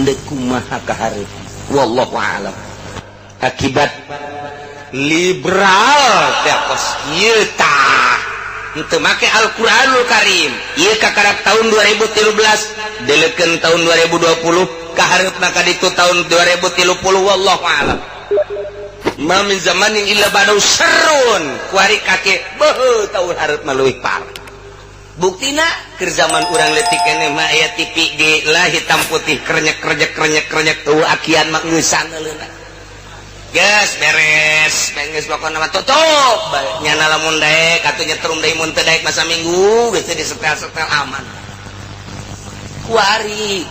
deuk kumaha kaharep wallahu a'lam. Akibat liberal teos ieu tah henteu make Al-Qur'anul Karim ieu kakarak tahun 2013 delekeun tahun 2020 kaharepna ka ditu tahun 2030 wallahu a'lam. Ma min zamanin illa ba'dahu syarrun kuari kake beuh tahun hareup leuwih parah. Buktina keur zaman urang leutik keneh mah aya TV ge lah hitam putih krenyek eueuh akian mah geus saneuleuna. Geus beres pokona mah tutup nyana lamun daek atuh nyetrum deui mun teu daek masa minggu geus disetel-setel aman. Kuari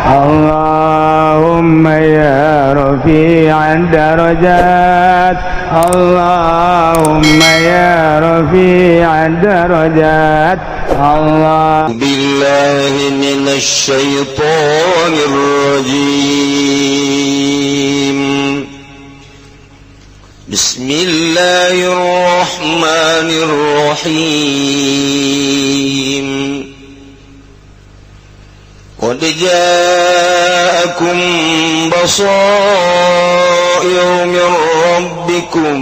Allahumma ya rafi'ad darajat Allahumma ya rafi'ad darajat Allah billahi minasy syaithanir rajim. Bismillahirrahmanirrahim. Qad ja'akum basairu min rabbikum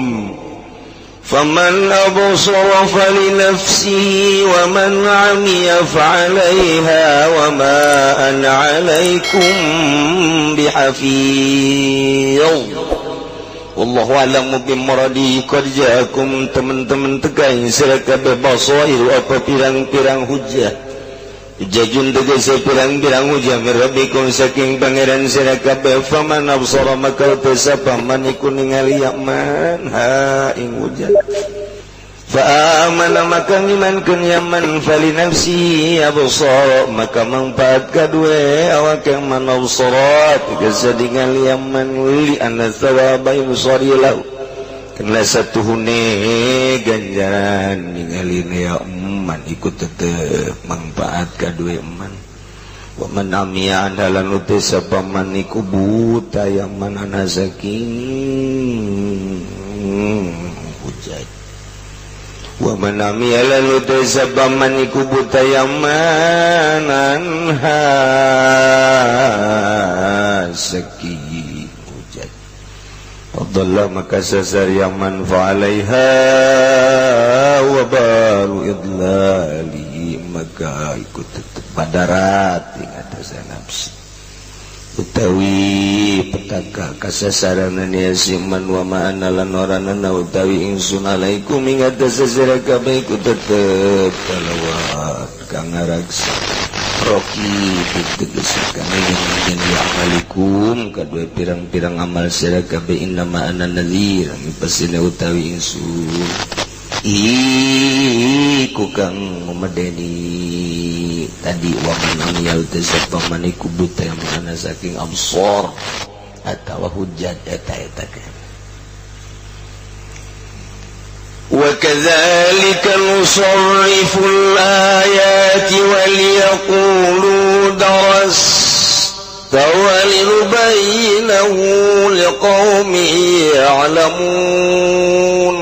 faman absara falinafsihi wa man 'amiya fa'alayha wa ma ana 'alaykum bihafiz. Wallahu a'lamu bimuradi. Qad ja'akum teman-teman tegai sira kabeh basairu apa pirang-pirang hujjah jajun tegese pirang-pirang hujah mirabbikum saking pangeran sira kabeh faman absara maka sapa man iku ningali yaman ha ing hujah fa amana maka ngimankeun yaman fali nafsi absara maka manfaat kadue awak yang man absara tegese ningali yaman li anna thawaba yusari lahu kana satuhune ganjaran ningali yaman ikut tetep manfaat kadue eman wa man amiya andalan uti sapa man iku buta yaman ana saking hujat wa man amiya lan uti sapa man iku buta yaman anha saking Abdullah maka sasar yaman fa'alaiha wa baru idlali maka ikut tetap padarat ing atas nafsu utawi petaka kasasaran nia siman wa ma'ana lan oranana utawi ingsun alaikum ing atas sasara kabeh ikut tetap kalawat kang ngaraksa roki ditegeskan yang amalikum kadua pirang-pirang amal sira kabeh innama ana nadhir pasina utawi ingsun iku kang memedeni tadi wa man yal tasabba maniku buta yang mana saking absor atawa hujjat eta kan. وَكَذَلِكَ نُصَرِّفُ الْآيَاتِ وَلِيَقُولُوا دَرَسْتَ وَلِنُبَيِّنَهُ لِقَوْمٍ يَعْلَمُونَ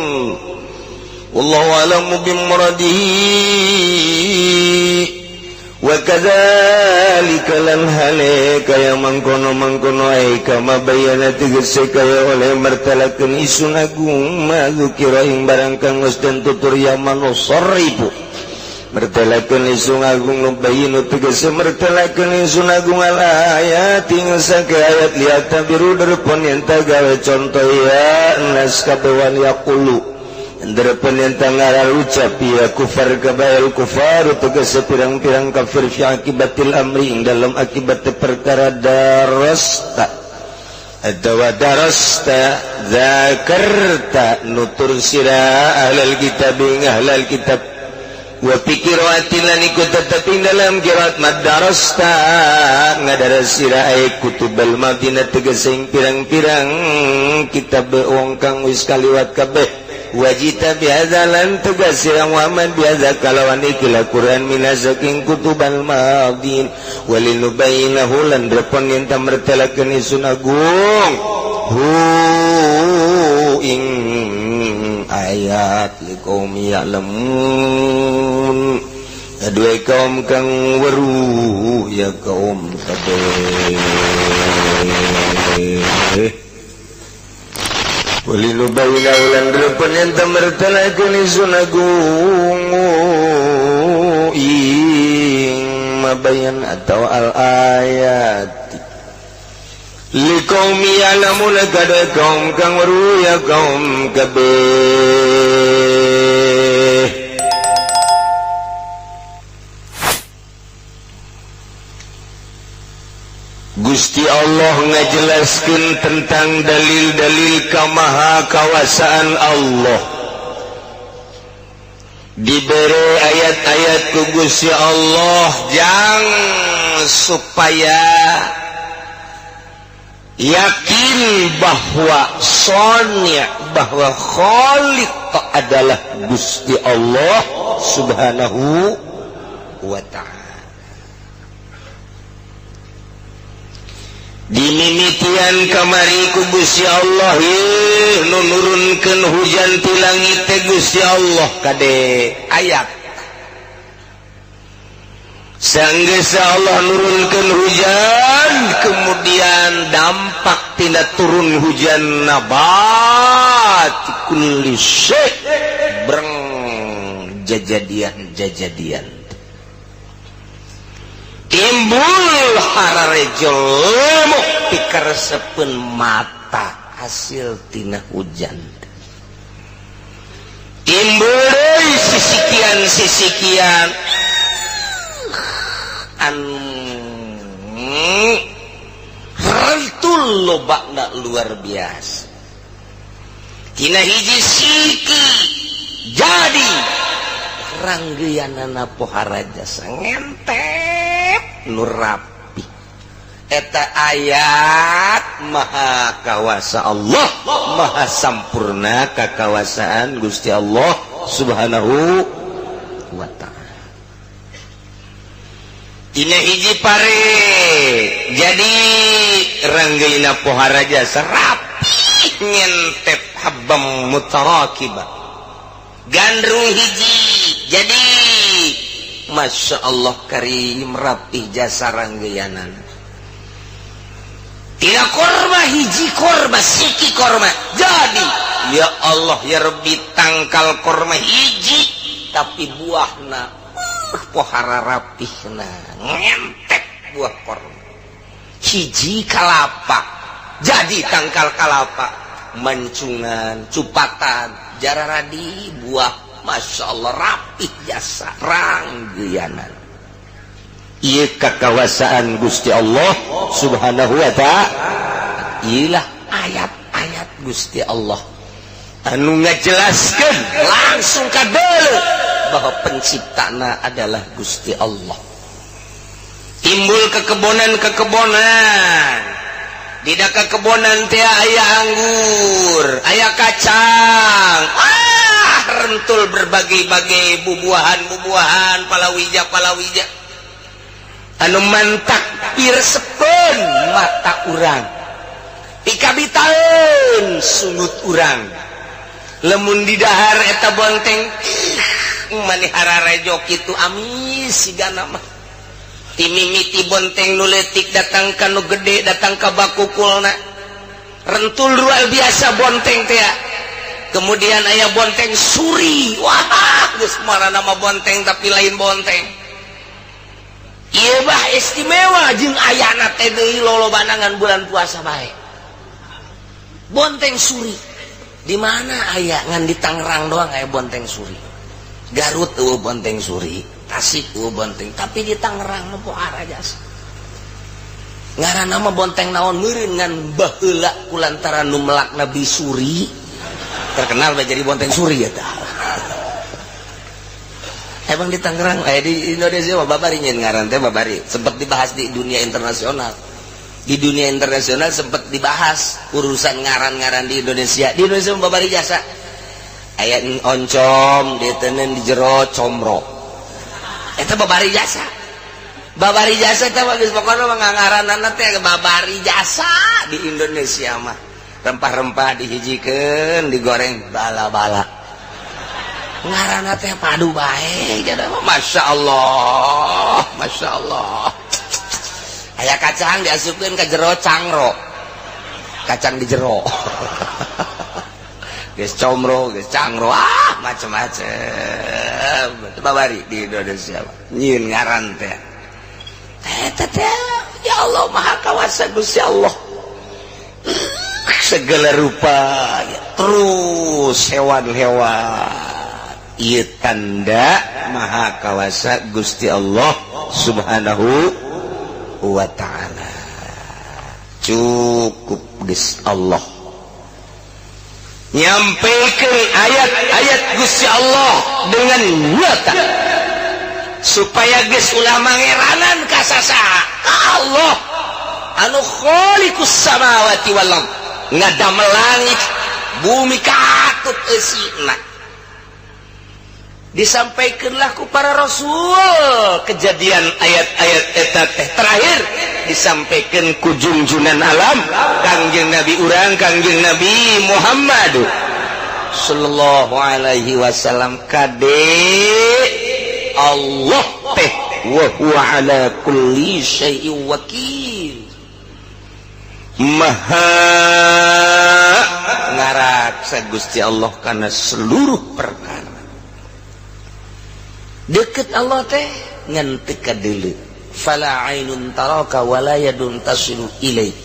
وَاللَّهُ أَعْلَمُ بِمُرَادِهِ وَكَذَلِكَ لَنْ هَلَكَ ya mangkono ai kama bayana tegese kaya oleh martalakeun isun agung madzukira ing barang kang geus den tutur ya manusarifu martalakeun isun agung nu bayinu tegese martalakeun isun agung al ayat ing sake ayat lihat tabiru derpon yen gawe contoh ya nas kabewan yaqulu Andarapan yang tangaral ucap ya kufar kabail kufar tegese pirang-pirang kafir fi akibatil amri ing dalam akibat perkara darasta atau darasta zakarta nutur sira ahlal kitab ing ahlal kitab wa pikiratin lan ikut tetap ing dalam kirat madarasta ngadaras sira ay kutubal madinah tegese ing pirang-pirang kitab wong kang wis kaliwat kabeh wajita bihazalan tugas sirang Muhammad bihaza kalawan ikilah Quran minasaking kutubal madin walinubayinahu lan repon yang tamertalakan isun agung hu ing ayat liqaumi ya'lamun Aduh kaum kang weruh ya kaum kabeh. Walinu bayna ulan depan yang tamertalakan isun agung ing mabayan atau al-ayat liqaumi ya'lamun kada kaum kang weruh ya kaum kabeh. Gusti Allah ngajelaskan tentang dalil-dalil kamahakawasaan Allah. Diberi ayat-ayat ku Gusti Allah yang supaya yakin bahwa sonya bahwa Khaliq adalah Gusti Allah Subhanahu wa ta'ala. Dimimitian kamari ku Gusti Allah nurunkeun hujan ti langit teh Gusti Allah kade ayat sanggeus Allah nurunkeun hujan kemudian dampak tina turun hujan nabat kulli syai breng jajadian timbul hararejol pikaresepeun mata hasil tina hujan timbul deui sisikian rentul lobakna luar biasa tina hiji siki jadi ranggeyanana pohara jasa ngentep nurapi eta ayat maha kawasa Allah maha sampurna kakawasaan Gusti Allah Subhanahu wa ta'ala. Tina hiji pare jadi ranggeina pohara jasa rapi ngentep habam mutarakibah gandrung hiji jadi Masya Allah karim rapih jasa ranggeyanan tidak korma hiji korma siki korma jadi ya Allah ya Rabbi tangkal korma hiji tapi buahna pohara rapihna ngentek buah korma hiji kalapa jadi tangkal kalapa mancungan cupatan jararadi buah Masya Allah rapih jasa ranggeyanan ieu kakawasaan Gusti Allah Subhanahu wa ta'ala. Iyalah ayat-ayat Gusti Allah anu ngajelaskeun langsung kadeuleu bahwa penciptana adalah Gusti Allah. Timbul kekebonan di kekebonan teh aya anggur aya kacang rentul berbagai-bagai bubuahan palawija anu mantak pirsepeun mata urang pikabitaeun sungut urang lemun di dahar eta bonteng maneh hararejo kitu amis sigana mah timimiti bonteng nu leutik datang ka nu gede datang ka bakukulna rentul luar biasa bonteng teh. Kemudian aya bonteng suri wah geus marana nama bonteng tapi lain bonteng ieu bah istimewa jeung ayana teh deui lolobanangan bulan puasa bae bonteng suri di mana aya ngan di Tangerang doang aya bonteng suri Garut eueuh bonteng suri Tasik eueuh bonteng tapi di Tangerang mah pohara jasa ngaranna mah bonteng naon meureun ngan baheula kulantaran nu melakna bisuri terkenal udah jadi bonteng suri ya tah. Emang di Tangerang di Indonesia mah babari nyen ngaran teh babari sempat dibahas di dunia internasional. Di dunia internasional sempat dibahas urusan ngaran-ngaran di Indonesia. Di Indonesia mah babari jasa. Aya oncom diteuneun di jero comro. Eta babari jasa. Babari jasa teh geus pokona mah ngaranana teh babari jasa di Indonesia mah. Rempah-rempah dihijikeun digoreng bala-bala ngaranna teh padu bae Masya Allah Masya Allah aya kacang diasupkeun ka jero cangro kacang di jero geus comro geus cangro macam-macam babari di Indonesia nyieun ngaran teh ya Allah maha kawasa Gusti Allah segala rupa ya, terus hewan-hewan ieu tanda maha kawasa Gusti Allah subhanahu wa ta'ala cukup geus Allah nyampaikan ayat-ayat Gusti Allah dengan nyata supaya geus ulah mangeranan ka sasaha ka Allah anu khaliqus samawati wal ard ngadamel langit bumi katut eusina disampaikanlah ku para rasul kejadian ayat-ayat eta teh terakhir disampaikan ku junjunan alam Kangjeng Nabi urang Kangjeng Nabi Muhammad sallallahu alaihi wasallam kade Allah teh wa huwa ala kulli syai'in wakil maha ngaraksa Gusti Allah kana seluruh perkara deket Allah teh ngan teu kadeuleu fala ainun taraka wala yadun tasilu ilaik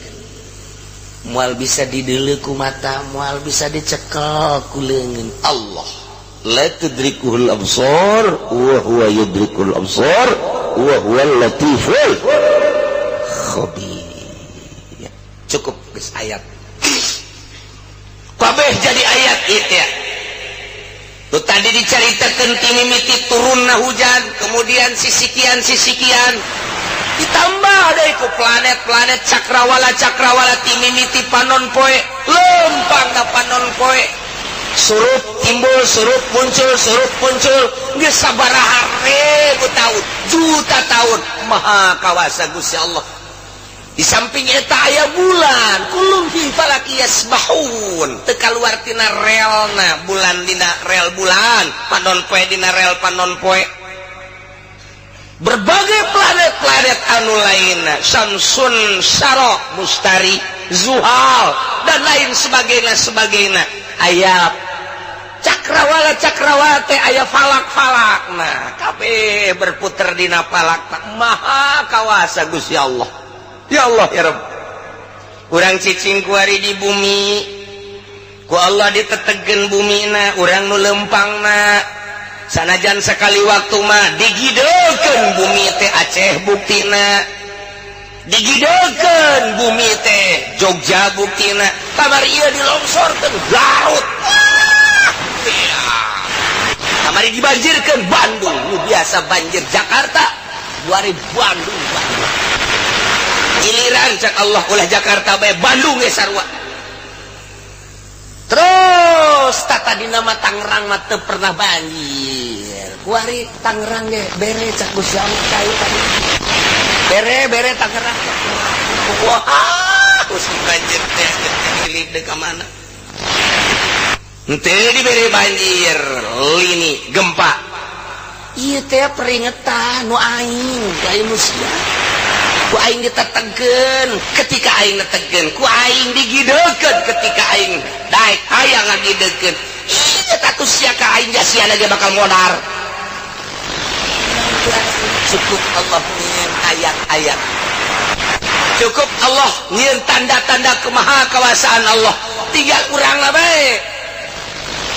moal bisa dideuleu ku mata moal bisa dicekel ku leungeun Allah la tudrikuhul absar wa huwa yudrikul absar wa huwal latiful khabir cukup geus ayat kabeh jadi ayat itu ya tuh tadi diceritakan timimiti turunna hujan kemudian sisikian ditambah deh ku planet-planet cakrawala timimiti panon poe lempang na panon poe surup timbul surup muncul geus sabaraha ribu tahun juta tahun maha kawasa Gusti Allah di samping eta aya bulan kulum fi falaki yasbahun teu kaluar tina relna bulan dina rel bulan panon poe dina rel panon poe berbagai planet-planet anu lainna Samsun Syarok Mustari Zuhal dan lain sebagainya aya cakrawala teh aya falak-falakna kabeh berputer dina falak maha kawasa Gusti Allah ya Allah ya Rabb urang cicing kuari di bumi ku Allah ditetegkeun bumina urang nu lempangna sanajan sekali waktu mah digidekeun bumi teh Aceh buktina digidekeun bumi teh Jogja buktina kamari ieu dilongsorkeun Garut kamari dibanjirkeun Bandung nu biasa banjir Jakarta 2000 Bandung giliran cak Allah ulah Jakarta bae Bandung ge sarua terus tata dina mah Tangerang mah teu pernah banjir kuari Tangerang ge bere cak Gusti Allah kayu tadi bere Tangerang wah geus banjir teh lilih deuk ka mana henteu dibere banjir lini gempa ieu teh peringatan nu aing ku aing manusia ku aing ditetegkeun ketika aing netegkeun ku aing digidekeun ketika aing daek aya ngagidekeun ieu tatus sia ka aing jasiana ge bakal modar cukup Allah nyieun ayat-ayat cukup Allah nyieun tanda-tanda kemahakawasaan Allah tinggal urang lah bae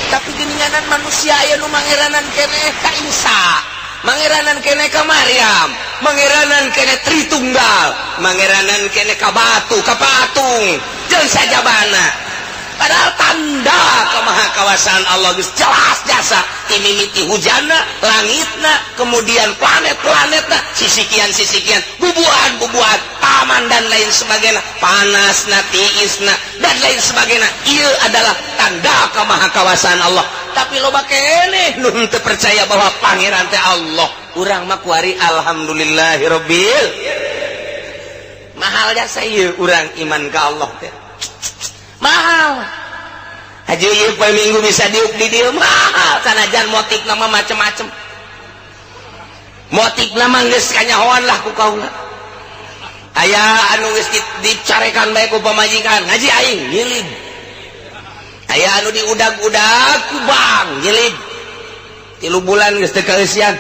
tapi geuninganan manusia aya nu mangeranan keneh ka Isa mangeranan kene ka Maryam mangeranan kene Tritunggal mangeranan kene ka batu ka patung jeung sajabana padahal tanda kemahakawasaan Allah geus jelas jasa timimiti hujanna langitna kemudian planet-planetna sisikian bubuhan taman dan lain sebagainya panasna tiisna dan lain sebagainya ieu adalah tanda kemahakawasaan Allah tapi loba keneh nu teu percaya bahwa pangeran teh Allah urang mah kuari alhamdulillahirabbil mahal jasa ieu urang iman ka Allah teh mahal Haji ieu poe Minggu bisa diuk di dieu mah sanajan motif nama macem-macem. Motif nama geus kanyahoan lah ku kaula. Aya anu geus dicarekan bae ku pamajikan, ngaji aing nyilid. Aya anu diudag-udag ku bang nyilid. 3 bulan geus teu kaeusian.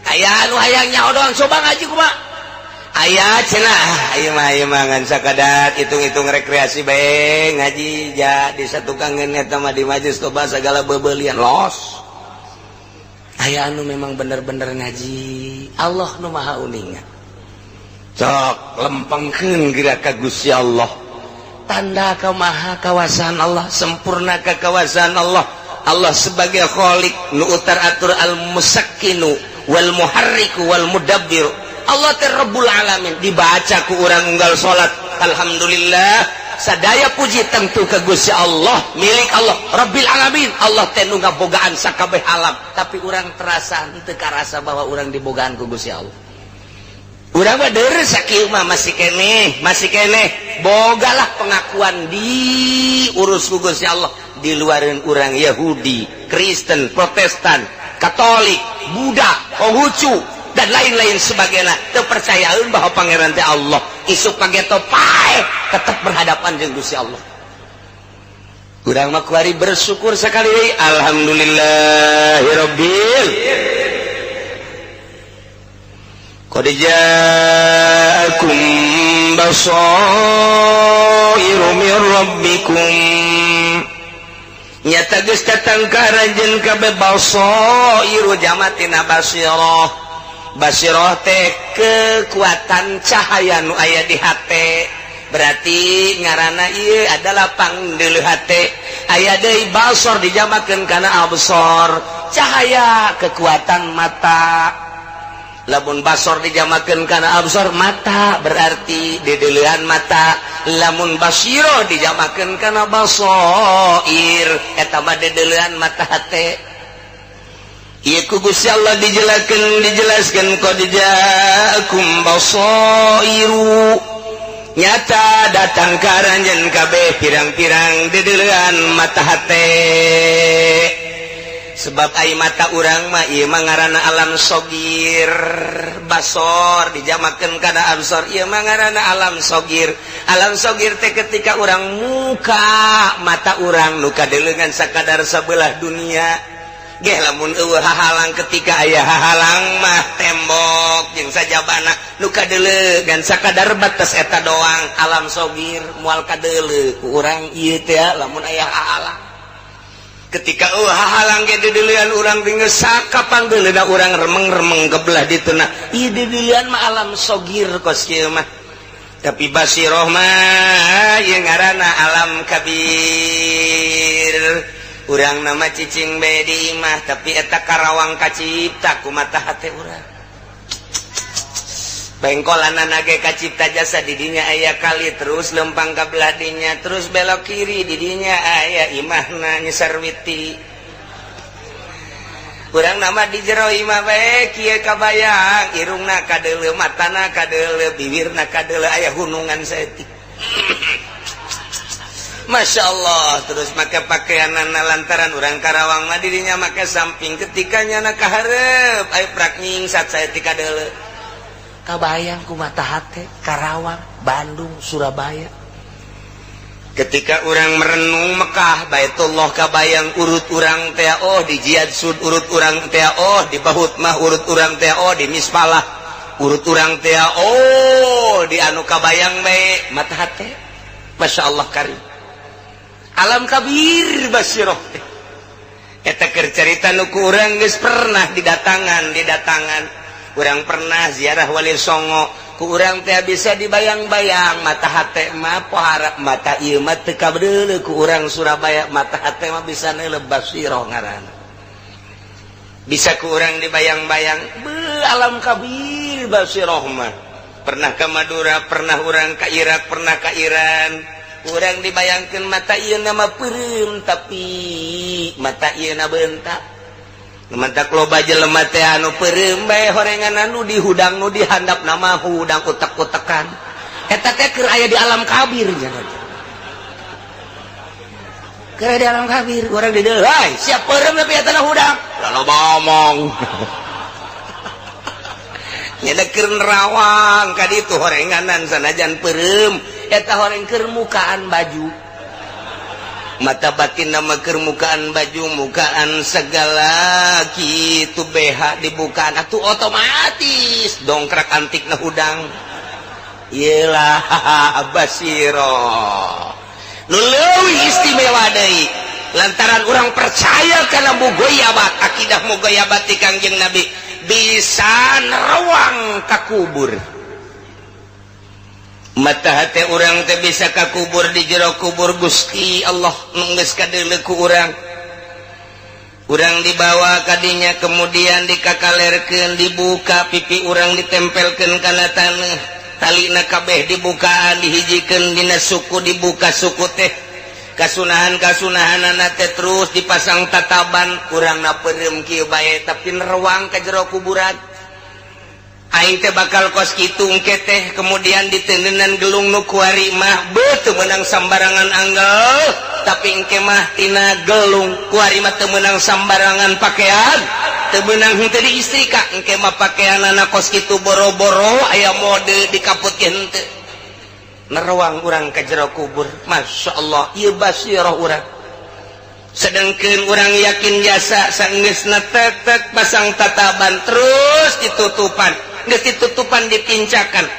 Aya anu hayang nyaho doang coba ngaji kumaha? Aya cenah ieu mah ngan sakadar hitung-hitung rekreasi bae ngaji ja di satu kangen eta mah di majelis toba sagala beubeulian los. Aya anu memang bener-bener ngaji Allah nu maha uningan. Cok lempengkeun geura ka Gusti Allah. Tanda kamaha kawasan Allah, sempurna ka kawasan Allah. Allah sebagai Khaliq nu utar atur al-musakkinu wal muharriku wal mudabbir. Allah teh Rabbul Alamin dibaca ku urang unggal salat alhamdulillah sadaya puji tentu ke Gusti Allah milik Allah Rabbil Alamin. Allah teh nu ngabogaan sakabeh alam tapi urang terasa henteu karasa bahwa urang dibogaan ku Gusti Allah. Urang mah deureus sakieu mah masih keneh bogalah pengakuan diurus ku Gusti Allah di luareun urang Yahudi, Kristen, Protestan, Katolik, Buddha, Konghucu dan lain-lain sebagainya terpercayaan bahwa pangeran teh Allah isuk pageto pae tetap berhadapan dengan Gusti Allah. Urang mah kuari bersyukur sekali alhamdulillahirabbil qad ja'akum basairu min rabbikum nyata geus datang ka ranjeun kabeh basairu jamatina basirah. Basirah teh kekuatan cahaya nu aya di hate berarti ngaranna ieu adalah pangdeuleuh hate. Aya deui basor dijamakeun kana absor cahaya kekuatan mata. Lamun basor dijamakeun kana absor mata berarti dedeleuhan mata. Lamun basiro dijamakeun kana basair eta mah dedeleuhan mata hate. Ieu ku Gusti Allah dijelaskeun qad ja'akum basairu nyata datang ka ranjeun kabeh pirang-pirang dedeleuhan mata hate. Sebab ai mata urang mah ieu mah ngaranna alam sogir. Basor dijamakeun kana absor ieu mah ngaranna alam sogir. Alam sogir teh ketika urang muka mata urang nu kadeleungan sakadar sabelah dunia. Geh lamun eueuh hahalang ketika aya hahalang mah tembok jeung sajabana nu kadeleungan sakadar batas eta doang alam sogir moal kadeuleu ku urang ieu teh lamun aya hahalang. Ketika eueuh hahalang ge dedeleuan urang geus sakapangdeuleuna urang remeng-remeng kebelah dituna. Ieu dedeleuan mah alam sogir kos kieu mah. Tapi basirah mah ieu ngaranna alam kabir. Urang nama cicing bae di imah tapi eta karawang kacipta ku mata hate urang. Bengkolanana ge kacipta jasa di dinya aya kali terus lempang ka belah dinya terus belok kiri di dinya aya imahna Nyi Sarwiti. Urang nama di jero imah bae kieu kabayang irungna kadeuleu matana kadeuleu bibirna kadeuleu aya hunungan saeutik. Masya Allah terus make pakaianana lantaran urang Karawang mah dirinya make samping ketika nyana kahareup aya prak nyingsat saeutik kadeuleu. Kabayang ku mata hate Karawang, Bandung, Surabaya. Ketika urang merenung Mekah Baitullah kabayang urut urang teh oh di Jihad Sud urut urang teh oh di Bahut mah urut urang teh oh di Mispalah urut urang teh oh di anu kabayang bae mata hate. Masya Allah karim. Alam kabir basirah eta keur carita nu ku urang geus pernah didatangan urang pernah ziarah Wali Songo ku urang teh bisa dibayang-bayang mata hate mah pohara mata ieu mah teu kabeuleuh ku urang Surabaya mata hate mah bisa neuleuh basirah ngaranna bisa ku urang dibayang-bayang alam kabir basirah mah pernah ka Madura pernah urang ka Irak pernah ka Iran. Urang dibayangkeun mata ieu nama peureum tapi mata ieu na beuntak. Mata loba jelema teh anu peureum bae horengan anu dihudang nu dihandap nama hudang utek-utekan. Eta teh keur aya di alam kabir nya. kira di alam kabir orang di dalam hai siap perem tapi ya tanah hudang lalu ngomong nyedeker nerawang kadi itu horenganan sanajan perem eta horeng kermukaan baju mata batin nama kermukaan baju mukaan segala kitu BH dibukaan atuh otomatis dongkrak antik na hudang iyalah basiro nuleuwih istimewa deui lantaran orang percaya kana mugoyabat akidah mugoyabat ti Kangjeng Nabi bisa nerawang ka kubur mata hati orang teh bisa ka kubur di jero kubur Gusti Allah nu geus kadeuleu ku urang dibawa kadinya kemudian dikakalerkeun dibuka pipi urang ditempelkeun kana taneuh talina kabeh dibukaan dihijikeun dina suku dibuka suku teh kasunahan-kasunahanana teh terus dipasang tataban urangna peureum kieu bae tapi nerawang ka jero kuburan aing teh bakal kos kitu engke teh kemudian diteuneunnan gelung nu kuari mah teu meunang sambarangan anggel tapi engke mah tina gelung kuari mah teu meunang sambarangan pakaian teu meunang henteu diistrika engke mah pakaianana kos kitu boro-boro aya mode dikaputkeun henteu nerawang urang ka jero kubur masyaallah ieu basirah urang sedengkeun urang yakin jasa saenggeusna tek pasang tataban terus ditutupan geus ditutupan dipincakan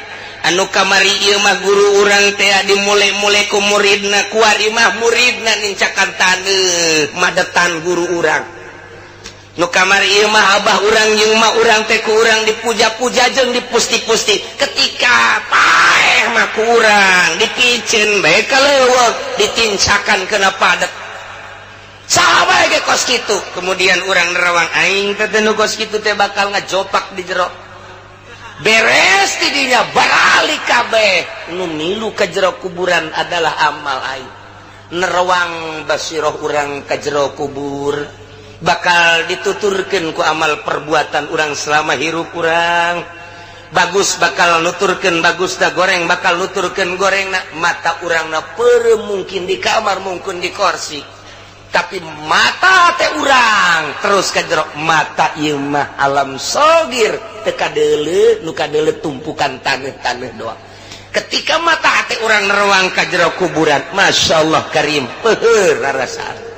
anu kamari ieu mah guru urang teh dimule-mule ku muridna kuari mah muridna nincakan taneuh madetan guru urang nu kamari ieu mah abah urang jeung mah urang teh ku urang dipuja-puja jeung dipusti-pusti ketika paeh mah ku urang dipiceun bae kaleuweuk ditincakan keuna padet saha ge kos kitu kemudian urang nerawang aing teh nu kos kitu teh bakal ngajopak di jero beres ti dinya baralik kabeh nu milu ka jero kuburan adalah amal aing nerawang basirah urang ka jero kubur bakal dituturkeun ku amal perbuatan urang selama hirup urang bagus bakal nuturkeun bagus da goreng bakal nuturkeun gorengna mata urangna peureum mungkin di kamar mungkin di kursi tapi mata teh urang terus ka jero mata ieu mah alam sogir teu kadeuleu nu kadeuleu tumpukan taneuh-taneuh doang ketika mata teh urang nerawang ka jero kuburan masyaallah karim peuheur rarasaan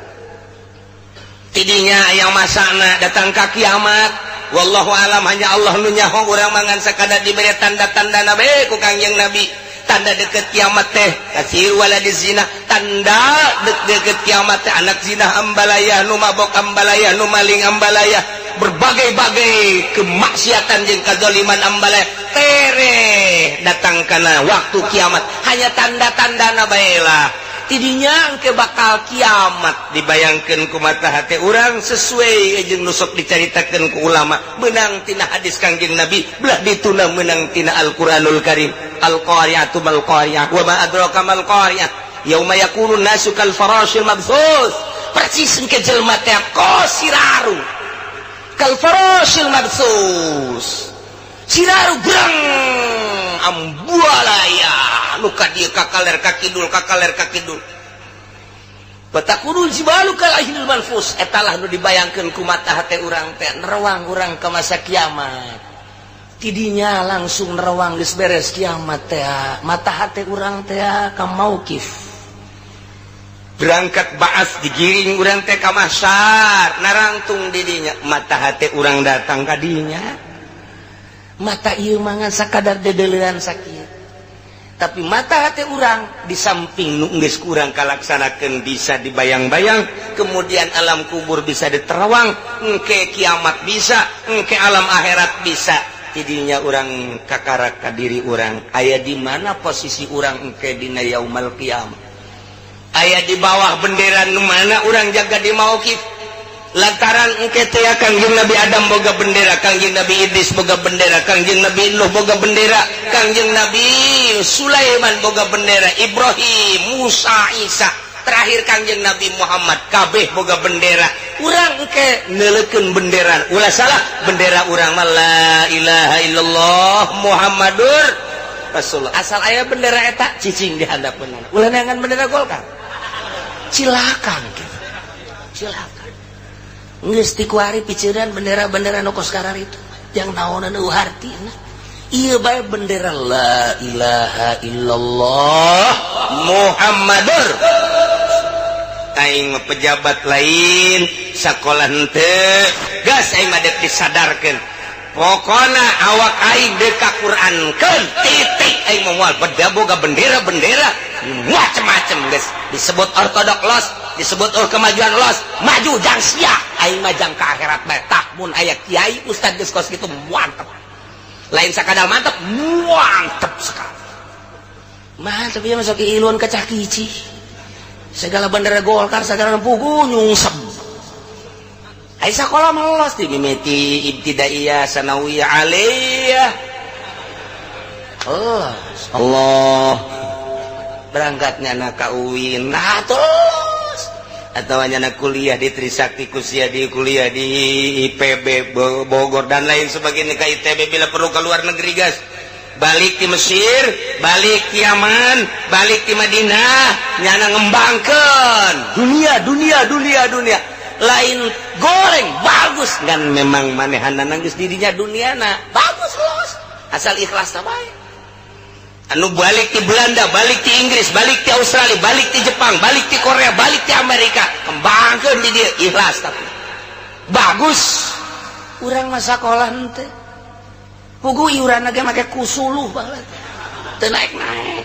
tidinya yang masana datang ka kiamat wallahu alam hanya Allah nu nyaho urang mangan sakadar diberi tanda-tandana bae ku Kangjeng Nabi tanda deket kiamat teh kasir waladiz zina tanda deket kiamat teh anak zina ambalayah nu mabok ambalayah nu maling ambalayah berbagai-bagai kemaksiatan jeung kadzaliman ambalayah tere datang kana waktu kiamat hanya tanda-tandana bae lah tidinya engke bakal kiamat dibayangkeun ku mata hate urang sesuai jeung nu sok dicaritakeun ku ulama meunang tina hadis Kangjeng Nabi belah dituna meunang tina Al-Qur'anul Karim al-qari'atu mal qari'ah wa ma adraka mal qari'ah yauma yakunu nasu kal farashil mabthus persis engke jelema teh kosiraru kal farashil mabthus siraru brang ambualaya nu ka dieu kakaler ka kidul batakurul jibalu kal ahlil manfus etalah nu dibayangkeun ku mata hate urang teh nerawang urang ka masa kiamat tidinya langsung nerawang geus beres kiamat teh mata hate urang teh ka mauqif berangkat baas digiring urang teh ka mahsyar narangtung didinya mata hate urang datang ka dinya mata ieu mangan sakadar dedeleuan sakieu tapi mata hati urang di samping nu geus kurang kalaksanakeun bisa dibayang-bayang kemudian alam kubur bisa diterawang engke kiamat bisa engke alam akhirat bisa tidinya urang kakarak ka diri urang aya di mana posisi urang engke dina yaumul qiyamah aya di bawah bendera nu mana urang jaga di mauqif lantaran engke teh Kangjeng Nabi Adam boga bendera Kangjeng Nabi Idris boga bendera Kangjeng Nabi Nuh boga bendera Kangjeng Nabi Sulaiman boga bendera Ibrahim Musa Isa terakhir Kangjeng Nabi Muhammad kabeh boga bendera urang engke neuleukeun bendera ulah salah bendera urang mah la ilaha illallah Muhammadur Rasulullah asal aya bendera eta cicing di handapeunana ulah neangan bendera Golkar Silakan gitu. Silakan. Geus ti kuari pikiran bendera-bendera nu kos karar itu. Yang naonan nu hartina. Ieu bae bendera la ilaha illallah Muhammadur. Aing pejabat lain sakola henteu gas aing mah dek disadarkeun. Pokona awak aing dek ka Qur'ankeun titik aing moal boga bendera-bendera macem-macem geus disebut ortodok los, disebut kemajuan los, maju jang sia aing mah jang ka akhirat bae tak mun aya kiai ustad geus kos kitu mantep. Lain sakadal mantep, mantep sekali. Mantep ieu masuk ilun kecah kici. Segala bendera Golkar segala puguh nyungsep. Ai sakola melos di mimiti ibtidaiyah sanawiyah aliyah. Allah. Berangkatnya anak ka UIN nah terus. Atau anak kuliah di Trisakti kuliah di IPB Bogor dan lain sebagainya ke ITB bila perlu ke luar negeri guys. Balik di Mesir, balik di Yaman, balik di Madinah, nyana ngembangkan dunia. Lain goreng bagus kan memang manehana nangis dirinya dunia na bagus los asal ikhlas bae. Anu balik di Belanda, balik di Inggris, balik di Australia, balik di Jepang, balik di Korea, balik di Amerika, kembangkan di dia ikhlas tapi bagus. Urang masa sekolah henteu. Pugu iuran lagi make kusuluh banget. Teu naik-naik.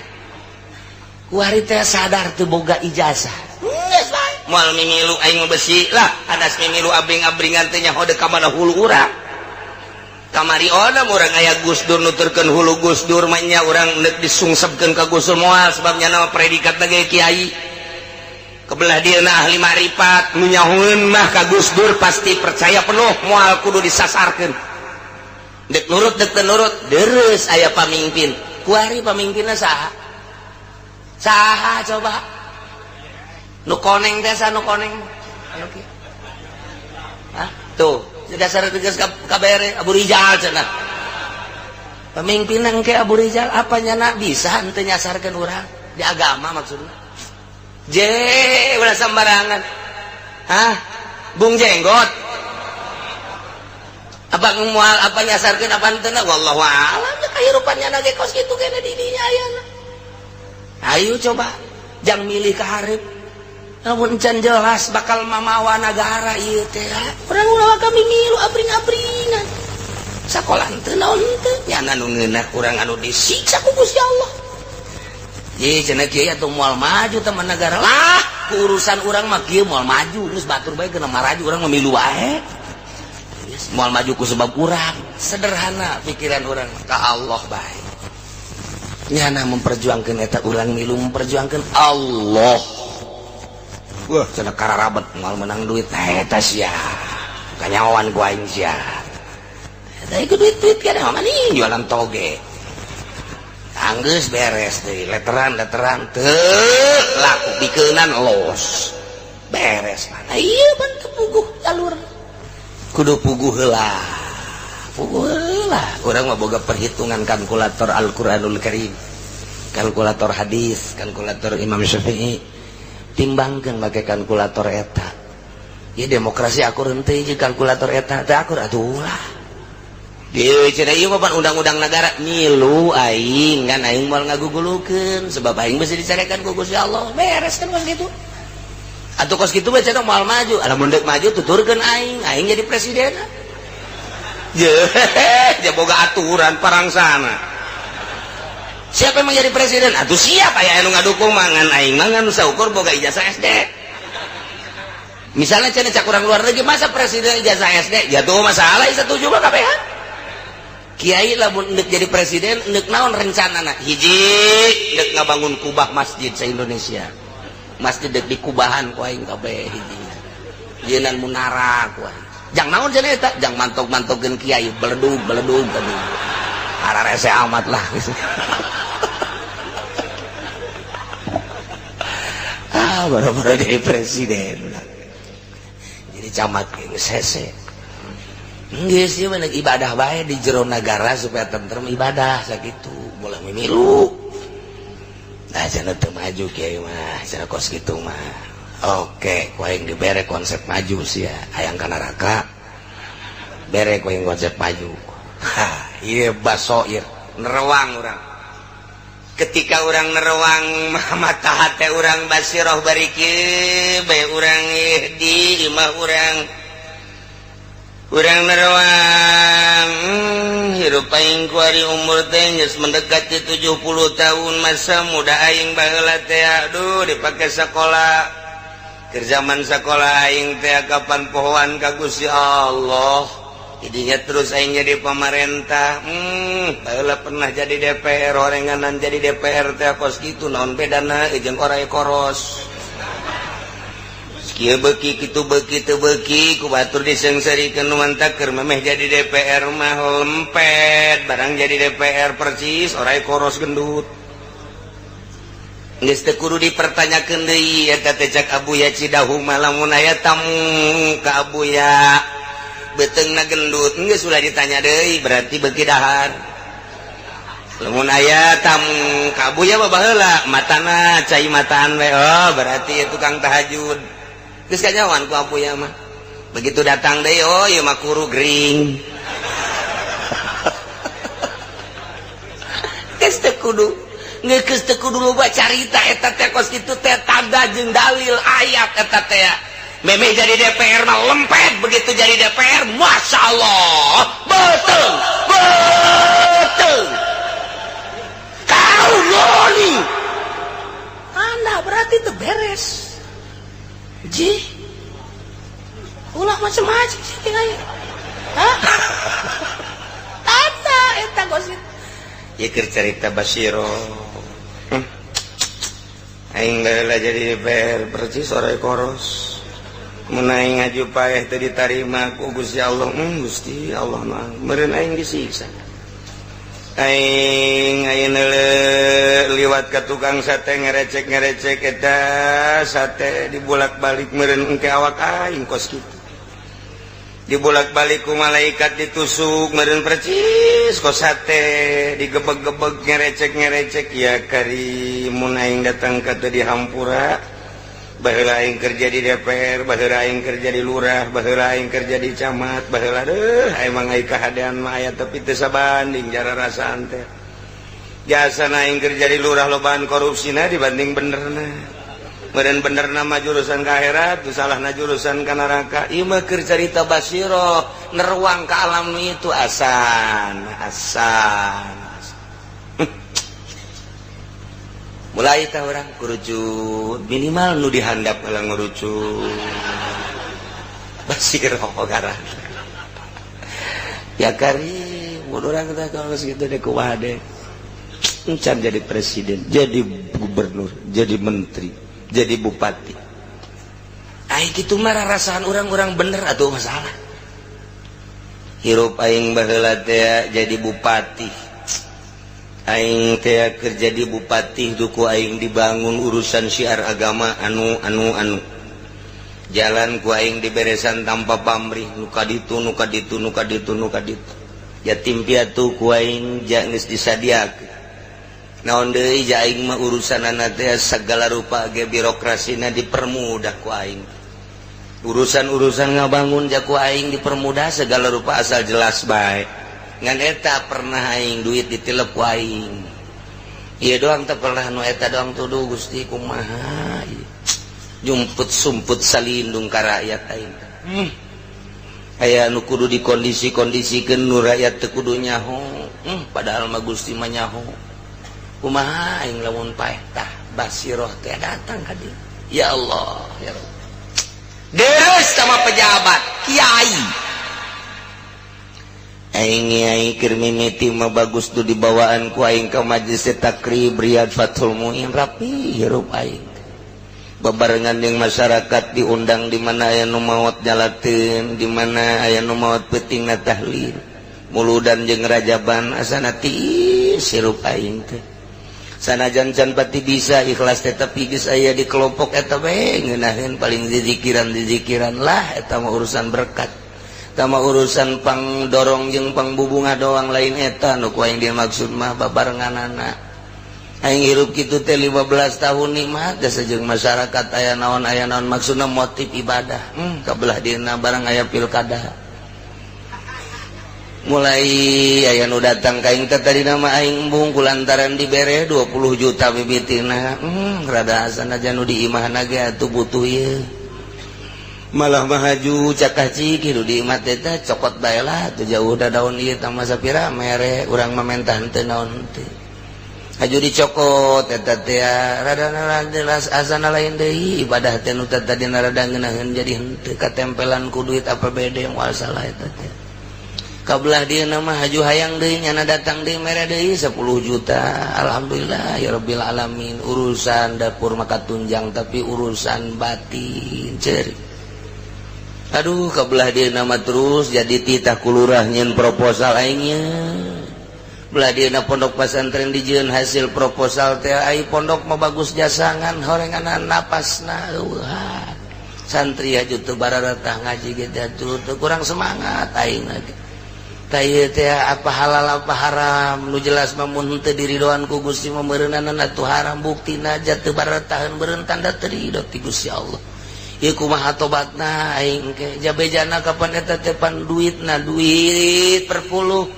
Kuari teh sadar teu boga ijazah. Geus bae. Moal mimilu aing besi lah, hadas mimilu abring-abringan teh nya hode ka mana hulu urang. Kamari ona urang aya Gus Dur nuturkeun hulu Gus Dur mah nya urang neuk disungsepkeun ka Gus Dur moal sebabnya nama predikat ge kiai. Kebelah dia ahli marifat nu nyahoeun mah ka Gus Dur pasti percaya penuh moal kudu disasarkeun. Dek nurut dek tenurut deres aya pamimpin. Kuari pamimpinna saha? Saha coba? Nu koneng teh nu koneng. Anu kieu. Hah? Tuh, dasar tegas kabere Abu Rizal cenah. Pamimpin engke Abu Rizal apa nyana bisa henteu nyasarkeun urang di agama maksudna. Ulah sembarangan. Hah? Bung Jenggot. Apa mual apa nyasarkeun apa henteu na wallahu a'lam ya kahirupannya na ge kos kitu kene di dinya ayeuna. Ayo coba jang milih ka hareup. Namun can jelas bakal mamawa negara ieu teh. Urang ulah kami milu abring-abringan. Sakola henteu naon henteu nyana nu ngeunah urang anu disiksa ku Gusti Allah. Ye cenah kieu atuh moal maju teman negara lah urusan urang mah kieu moal maju geus batur bae keuna maraju urang memilu wae. Moal maju ku sebab urang sederhana pikiran urang ka Allah bae. Nyana memperjuangkeun eta urang milu memperjuangkeun Allah. Wah, cenah kararabet moal menang duit eta sia. Kanyawan ku aing sia. Eta ieu duit-duit kana mah nih jualan toge. Anggeus beres deui leteran teu laku pikeunan los. Beres mana ieu bantu puguh jalur. Kudu puguh heula urang mah boga perhitungan kalkulator Al-Qur'anul Karim, kalkulator hadis, kalkulator Imam Syafi'i, timbangkeun make kalkulator eta. Ieu demokrasi akur henteu ieu kalkulator eta teh akur atuh ulah. Dieu cenah ieu mah undang-undang negara ngilu aing kan aing moal ngagugulukeun sebab aing bisa dicarekan ku Gusti Allah. Beres kan kos kitu. Atuh kos kitu bae cenah moal maju, alamun deuk maju tuturkeun aing jadi presiden. Je boga aturan parangsana. Siapa yang menjadi presiden? Atuh siap aya anu ngadukung mangan aing mangan saukur boga ijazah SD. Misalnya cenah cak urang luar negeri masa presiden ijazah SD, ya tuh masalah setuju mah kabehan. Kiai lamun neuk jadi presiden neuk naon rencanana? Hiji, neuk ngabangun kubah masjid se-Indonesia. Masjid dek dikubahan ku aing kabeh hiji. Jeunan munara ku aing. Jang naon cenah eta? Jang mantok-mantokkeun kiai beledug tadi. Ararese amat lah. Baru-baru jadi presiden. Jadi camat geus hese. Geus ieu mah ibadah bae di jero nagara supaya tentrem ibadah sakitu. Boleh memilu. Nah cenah teu maju kiai mah, cenah kos kitu mah. Oke, ku aing dibere konsep maju sih ya, hayang ka neraka. Bere ku aing konsep maju. Ha, ieu basoir, nerewang urang. Ketika orang nerewang mata hati orang basiroh bari kieu bae urang di imah urang nerewang hirup aing ku ari umur teh geus mendekati 70 tahun masa muda aing baheula teh aduh dipake sakola keur zaman sakola aing teh kapan pohoan ka Gusti Allah idinya terus aing jadi pemerintah baheula pernah jadi DPR orenganan jadi DPR teh kos kitu naon bedana jeung orai koros kieu beuki kitu beuki teu beuki ku batur disengsarikeun nu mantap keur memeh jadi DPR mah lempet barang jadi DPR percis orai koros gendut geus teu kudu dipertanyakeun deui eta teh cak Abuya Cidahu mah lamun aya tamu ka Abuya beteungna gendut geus ulah ditanya deui berarti beuki dahar lamun aya tamu ka Abuya mah baheula matana cai mataan we oh berarti tukang tahajud geus kanyawan ku Abuya mah begitu datang deui oh ieu mah kuru gering geus teu kudu loba carita eta teh kos kitu teh tanda jeung dalil ayat eta teh memeh jadi DPR mah lempet begitu jadi DPR Masya Allah betul kau loli anda berarti itu beres ji ulah macam-macam sih tinggal tanda eta gosip ya keur cerita Basiro aing baheula jadi DPR percis orai koros mun aing ngaju paeh teu ditarima ku Gusti Allah Gusti Allah mah meureun aing disiksa aing ayeuna liwat ka tukang sate ngerecek eta sate dibolak-balik meureun engke awak aing kos kitu dibolak-balik ku malaikat ditusuk meureun percis kos sate digebeg-gebeg ngerecek ya kari mun aing datang ka teu dihampura baheula aing kerja di DPR baheula aing kerja di lurah baheula aing kerja di camat baheula deuh emang ai kahadean mah aya tapi teu sabanding jara rasaan teh jasana aing kerja di lurah lobaan korupsina dibanding benerna meureun benerna mah jurusan ka akhirat tu salahna jurusan ka neraka ieu mah keur carita Basiro nerwang ka alam itu asan mulai tah urang kurucut minimal nu dihandap heula ngurucut Basiro garang ya kari mun urang teh kalau segitu deh kumaha deh encan jadi presiden jadi gubernur jadi menteri jadi bupati aing kitu mah rarasaan urang-urang bener atuh masalah hirup aing baheula teh jadi bupati aing teh kerja di bupati duku aing dibangun urusan syiar agama anu jalan ku aing diberesan tanpa pamrih nuka ditu yatim piatu ku aing geus disadiakeun naon deui ja aing mah urusanana teh sagala rupa ge birokrasina dipermudah ku aing urusan ngabangun ja ku aing dipermudah segala rupa asal jelas bae ngan eta pernah aing duit ditilep ku aing ieu doang teh pernah nu eta doang tuduh Gusti kumaha jumput sumput salindung ka rakyat aing aya nu kudu dikondisi-kondisikeun nu rakyat teu kudu nyaho padahal mah Gusti mah nyaho kumaha aing lamun paeh tah Basiro teh datang ka dieu ya Allah ya Rabb deres sama pejabat kiai aing keur mimiti mah bagus tuh dibawaan ku aing ka majelis takrib Riyad Fathul Muin rapi hirup aing babarengan jeung masyarakat diundang di mana aya nu maot nyalateun di mana aya nu maot peutingna tahlil muludan jeung rajaban asana tiis hirup aing teh sanajan can pati bisa ikhlas teh tapi geus aya di kelompok eta bae ngeunaheun paling dizikiran lah eta mah urusan berkat sama urusan pangdorong jeung pangbubunga doang lain eta nu ku aing dimaksud mah babarenganana aing hirup kitu teh 15 tahun nikmat da sajeng masyarakat aya naon maksudna motif ibadah kabelah dina barang aya pilkada mulai aya nu datang ka aing teh tadi nama aing embung kulantaran dibere 20 juta bibitina rada asan aja nu diimahna ge atuh butuh ieu malah mahaju cakah cik hidup di imah teh cokot bae lah teu jauh da daun ieu tah masa pira mere urang mamentah teu naon teh haju dicokot eta teh rada jelas asana lain deui ibadah teh nu tadi rada ngeunaheun jadi henteu katempelan ku duit APBD moal salah eta teh kabelah dieuna mah haju hayang deui nyana datang deui mere deui 10 juta alhamdulillah ya rabbil alamin urusan dapur maka tunjang tapi urusan batin ceuri aduh kabelah dieuna mah terus jadi titah kulurah nyeun proposal aingnya belah dieuna pondok pesantren dijieun hasil proposal teh ai pondok mah bagus jasangan horenganan napasna eueuh santri aju teu bararatah ngaji ge teh kurang semangat aing lagi tah ieu teh apa halal apa haram nu jelas mah mun teu diridoan ku Gusti mah meureunana atuh haram buktina aja teu barataheun beureun tanda teu ridho ti Gusti Allah ieu kumaha tobatna aing ke jabejana kapan eta teh pan duitna duit perpuluh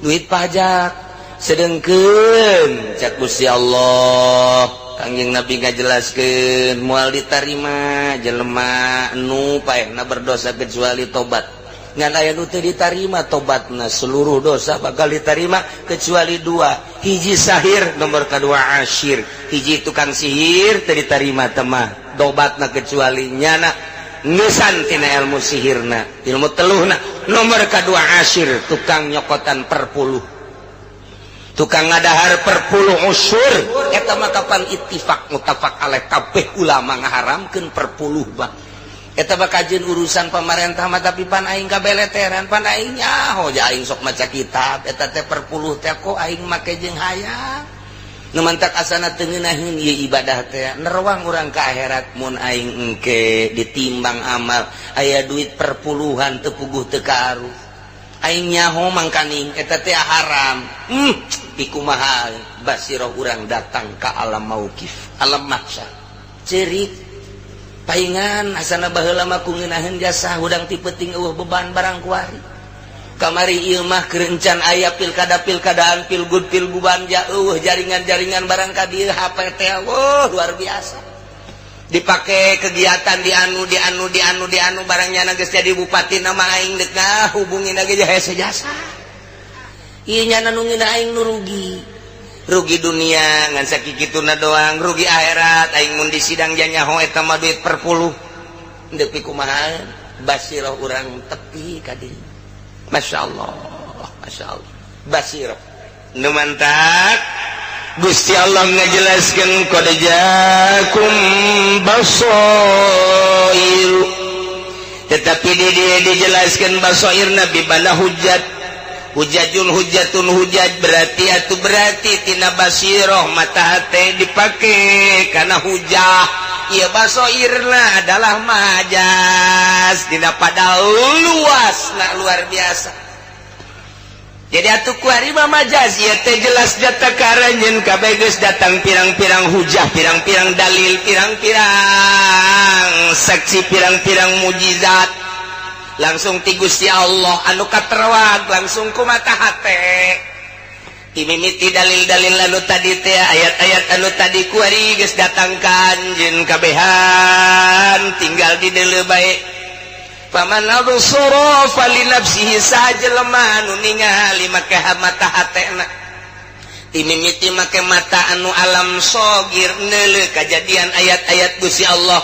duit pajak sedengkeun cak Gusti Allah Kangjeng Nabi ngajelaskeun moal ditarima jelema nu paehna berdosa kecuali tobat ngan aya nu teu ditarima tobatna seluruh dosa bakal ditarima kecuali dua hiji sahir nomor kedua asyir hiji tukang sihir teu ditarima teh mah tobatna kecuali nyana ngesan tina ilmu sihirna ilmu teluhna nomor kedua asyir tukang nyokotan perpuluh tukang ngadahar perpuluh usur eta mah kapan ittifaq mutafaq alaih kabeh ulama ngaharamkeun perpuluh bah eta mah kajeun urusan pamarentah mah tapi pan aing kabeleteran pan aing nyaho ja aing sok maca kitab eta teh perpuluh teh kok aing make jeung hayang nu mantak asana teu ngeunaheun ieu ibadah teh neruang urang ka akhirat mun aing engke ditimbang amal aya duit perpuluhan teu puguh teu kaaruh aing nyaho mangkaning eta teh haram ikumaha basirah urang datang ka alam mauqif alam mahsyar ceurik paingan asana baheula mah ku ngeunaheun jasa hudang ti peuting eueuh beban barang kuari kamari ieu mah kerencan aya pilkada-pilkadaan pilgub pilgubanja eueuh jaringan-jaringan barang ka dieu HP teh luar biasa dipake kegiatan di anu barangnya geus jadi bupati nama aing deuk hubungin ge hese jasa ieu nya nu ngina aing nu rugi dunia ngan sakikituna doang rugi akhirat aing mun di sidang nyaho eta mah duit perpuluh deuk kumaha basirah urang tepi ka dieu Masya Allah basirah nu mantak Gusti Allah ngajelaskeun qad jaakum basair tetapi dia dijelaskeun basair nabi bala hujatun hujat berarti tina basirah mata hate dipake kana hujah ieu basairna adalah majas tina pada luasna luar biasa jadi atuh kuari mah majaz ieu teh jelas jata karanjeun kabeh geus datang pirang-pirang hujah pirang-pirang dalil pirang-pirang saksi pirang-pirang mujizat langsung ti Gusti Allah anu katerwag langsung ku mata hate timimiti dalil-dalil anu tadi teh ayat-ayat anu tadi kuari geus datang ka anjeun kabehan tinggal di deuleu bae faman absara falinafsihi sajelema anu ningali make mata hatena timimiti make mata anu alam sogir neuleuh kajadian ayat-ayat Gusti Allah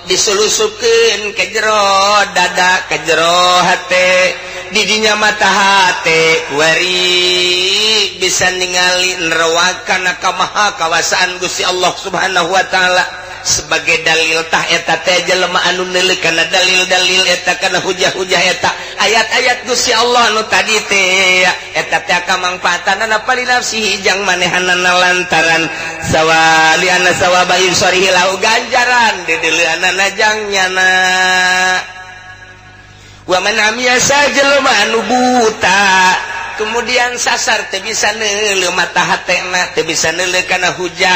diselusupkeun ke jero dada ke jero hate di dinya mata hate kuari bisa ningali nerwakan kamaha kawasaan Gusti Allah Subhanahu wa taala sebagai dalil tah eta teh jelema anu neuleuh kana dalil-dalil eta kana hujah-hujah eta ayat-ayat Gusti Allah anu tadi teh eta teh kamangpaatana pali nafsihi jang manehanana lantaran sawali anna sawabain sarihi lahu ganjaran di dileunana jang nyana wa man amiasa jelema anu buta kemudian sasar teu bisa neuleuh mata hatena teu bisa neuleuh kana hujah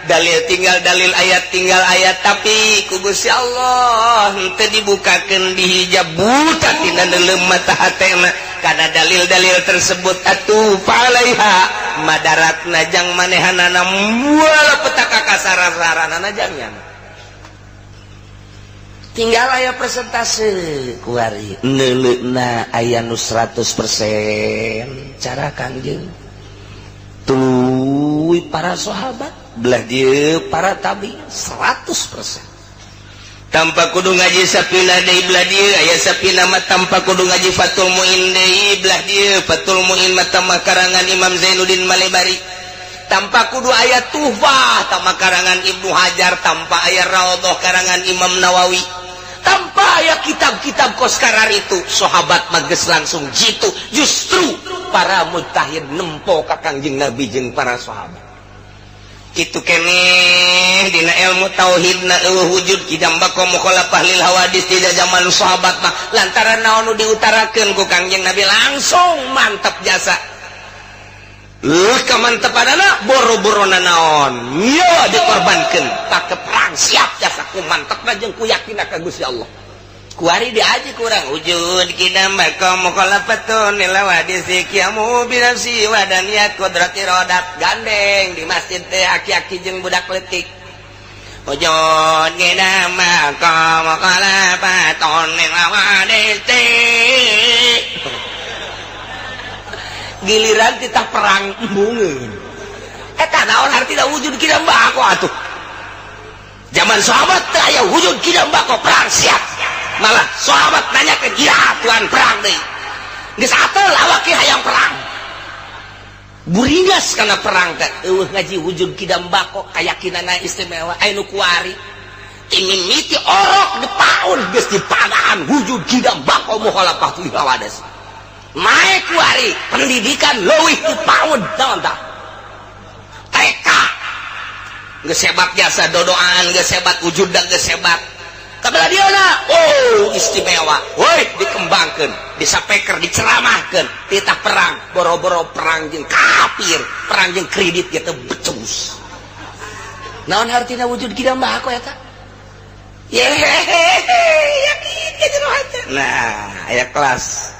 dalil tinggal dalil ayat tinggal ayat tapi ku Gusti Allah teu dibukakeun dihijab buta tina neuleuh mata hatena kana dalil-dalil tersebut atuh falaiha madaratna jang manehanana moal petaka kasara-saranana jangnya tinggal aya persentase kuari neuleuna aya nu 100% cara Kangjeng tuluy para sahabat belah dieu para tabi 100% tanpa kudu ngaji sapina deui belah dieu aya sapina mah tanpa kudu ngaji Fathul Muin deui belah dieu Fathul Muin mah karangan Imam Zainuddin Malebari tanpa kudu aya Tuhfah tamah karangan Ibnu Hajar tanpa aya Raudhah karangan Imam Nawawi tanpa aya kitab-kitab koskarar itu sahabat mah geus langsung jitu justru para mujtahid nempo ka Kangjeng Nabi jeung para sahabat kitu keneh dina ilmu tauhidna eueuh wujud kidam bako mukhalafah lil hawadis tidak zaman sahabat mah lantaran naon nu diutarakeun ku Kangjeng Nabi langsung mantap jasa kamantepanana boro-borona naon nyawa dikorbankeun pake perang siap jasa ku mantepna jeung ku yakin ka Gusti Allah kuari diaji kurang wujud kidam bako mukhalafatun lil hawadis kiamu binafsi wa daniyat qudrati rodat gandeng di masjid teh aki-aki jeung budak leutik wujud kidam bako mukhalafatun lil hawadis giliran kita perang embungeun eta naon artina wujud kidam bako atuh zaman sahabat teh aya wujud kidam bako perang siap malah sahabat nanyakeun iya Tuhan perang deui geus ateul awak ge hayang perang buringas kana perang teh eueuh ngaji wujud kidam bako kayakinanna istimewa aya nu kuari timimiti orok dipaun geus dipadaan wujud kidam bako mukhalafah lil hawadis mae kuari pendidikan leuwih ti paun naon tah TK geus hebat jasa dodoan geus hebat wujudna geus hebat kabelah dieuna oh istimewa woi dikembangkeun disapeker diceramahkeun titah perang boro-boro perang jeung kafir perang jeung kredit gitu becus naon hartina wujud kidam bako eta yakin gitu nah aya kelas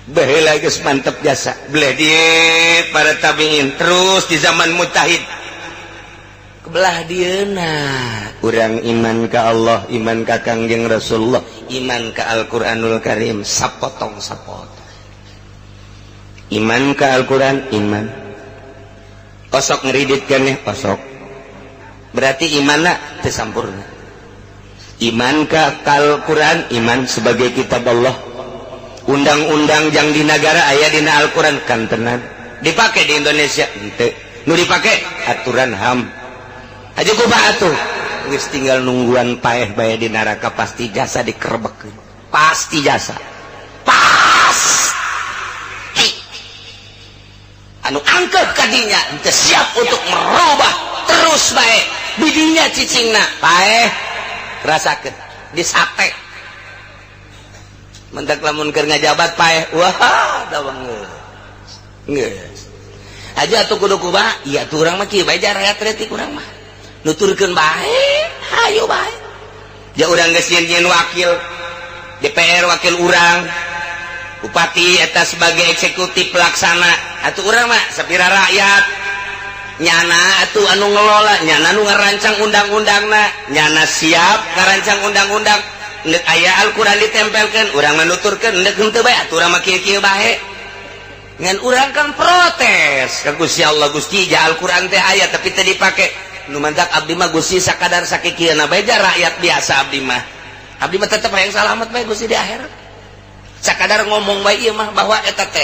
baheula geus mantep jasa belah dieu para tabiin terus di zaman mujtahid kebelah dieuna urang iman ka Allah iman ka Kangjeng Rasulullah iman ka Al-Qur'anul Karim sapotong-sapotong iman ka Al-Qur'an iman osok ngeridit keneh osok berarti imanna teu sampurna iman ka Al-Qur'an iman sebagai kitab Allah undang-undang yang di negara aya dina Al-Quran kan tenan dipake di Indonesia henteu nu dipake aturan HAM aja kumaha atuh geus tinggal nungguan paeh bae di neraka pasti jasa dikerebekeun pasti jasa pasti anu angkeuh kadinya henteu siap untuk merubah terus bae bidinya cicingna paeh rasakeun disate mentak lamun keur ngajabat paeh wah da geus aja atuh kudu kumaha iya tuh urang mah kieu bae rakyat retik urang mah nuturkeun bae hayu bae ja urang geus nyieun wakil DPR wakil urang bupati eta sebagai eksekutif pelaksana atuh urang mah sapira rakyat nyana atuh anu ngelola nyana anu ngarancang undang-undangna nyana siap ngarancang undang-undang nek aya Al-Quran ditempelkeun urang menuturkeun nek henteu bae atuh urang mah kieu-kieu bae ngan urang kan protes ka Gusti Allah Gusti ja Al-Quran teh aya tapi teu dipake nu mantak abdi mah Gusti sakadar sakikieuna bae ja rakyat biasa abdi mah tetep hayang salamet bae Gusti di akhirat sakadar ngomong bae ieu mah bahwa eta teh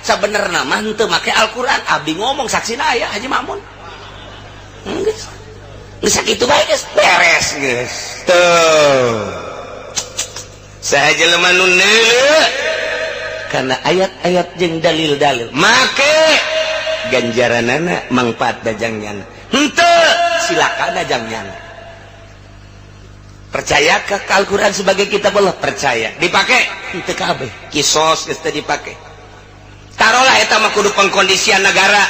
sabenerna mah henteu make Al-Quran abdi ngomong saksina aya Haji Mamun geus sakitu bae geus beres geus tuh sahaja lemah nu neuleuh karena ayat-ayat jeung dalil-dalil make ganjaranana mangpaat dajangnyana henteu silakan dajangnyana percaya ke Al-Quran sebagai kitab Allah percaya dipake henteu kabeh kisos geus teu dipake taruhlah eta mah kudu pengkondisian negara.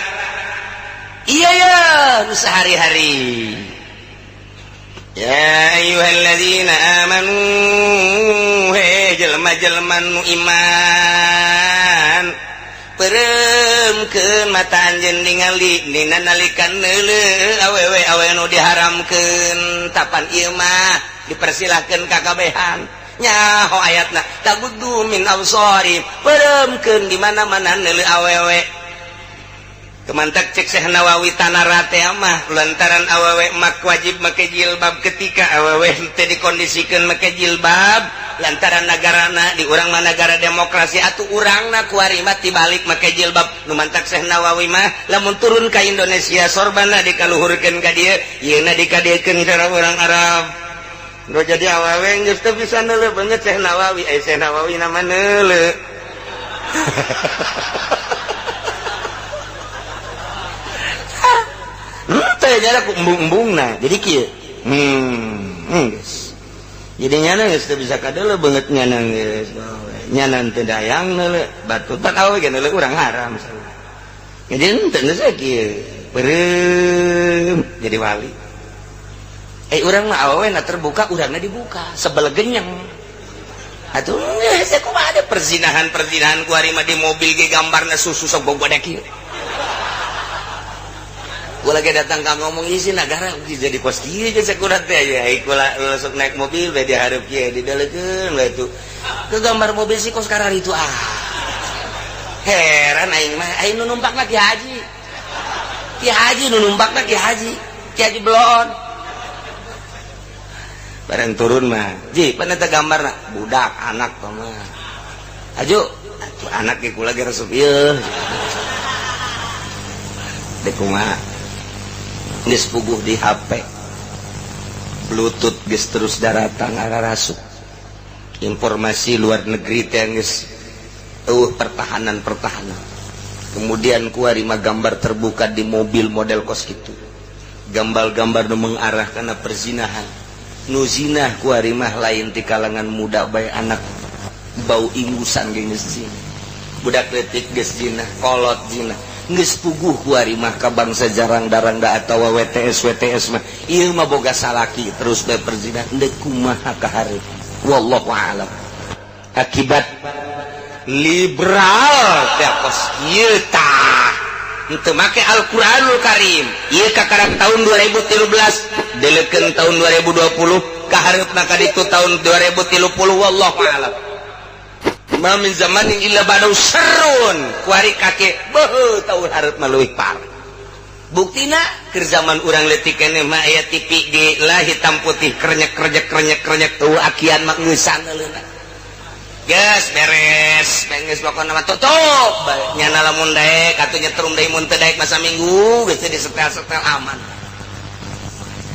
Iya ya, nu sehari-hari. Ya ayyuhalladzina amanu, he jelema-jelema nu iman, peremkeun mata anjeun ningali dina nalikan neuleuh awewe nu diharamkeun tapan ieu mah dipersilahkeun kakabehan. Nyaho ayatna taguddu min absari, peremkeun di mana-mana neuleuh awewe. Kemantak cek Syekh Nawawi tanarate mah lantaran awewe mak wajib make jilbab ketika awewe teu dikondisikeun make jilbab lantaran nagarana di urang mah negara demokrasi atuh urangna kuari mah tibalik make jilbab. Nu mantak Syekh Nawawi mah lamun turun ka Indonesia sorbanna dikaluhurkeun ka dieu yeuna dikadiekeun cara urang Arab. Lo jadi awewe geus teu bisa neuleuh banget Syekh Nawawi. Syekh Nawawi nama neuleuh. Teh nyana ku embung-embungna. Jadi kieu. Geus. Jadi nyana geus teu bisa kadeuleuh beungeut nyana geus. Nyana teu dayang neuleuh batu tak awewe ge neuleuh urang haram. Jadi teu geus kieu. Beureum jadi wali. Urang mah awewe na terbuka, urangna dibuka, sebel genyeng. Atuh saya kumaha ada perzinahan kuari mah di mobil ge gambarna susu sok bogoda kieu. Gua lagi datang ka ngomong isi negara jadi kos kieu jeung sakurat teh ya. Kula sok naik mobil we dihareup kieu didalekeun we itu. Ke gambar mobil si kos karar itu heran aing mah, aing nu numpakna Ki Haji. Ki Haji nu numpakna Ki Haji. Ki Haji Blon. Bareng turun mah, ji, pana teh gambarna budak anak mah. Aju, atuh anak ge kula ge resep ieu. Dek kumaha? Geus puguh di HP. Bluetooth geus terus daratang ararasuk. Informasi luar negeri teh geus pertahanan. Kemudian kuari mah gambar terbuka di mobil model kos kitu. Gambar-gambar nu mengarah kana perzinahan. Nu zinah kuari mah lain ti kalangan muda bae anak bau ingusan ge geus zina. Budak leutik geus zina, kolot zina. Geus puguh kuari mah ka bangsa jarang-darang da atawa WTS mah. Ieu mah boga salaki terus bae perzina deuk kumaha kahareup. Wallahu a'lam. Akibat liberal teh kos ieu tah teu make Al-Qur'anul Karim. Ieu kakarang tahun 2013 delekeun tahun 2020 kahareupna ka ditu tahun 2030 wallahu a'lam. Ma min zamanin illa ba'dahu syarrun kuari kake beuh tahun hareup mah leuwih parah. Buktina keur zaman urang leutik keneh mah aya TV di lah hitam putih krenyek tuh akian mah ngeusan leuna. Geus beres, beres pokona mah tutup. Nyana lamun daek atuh nyetrum deui mun teu daek masa minggu geus disetel-setel aman.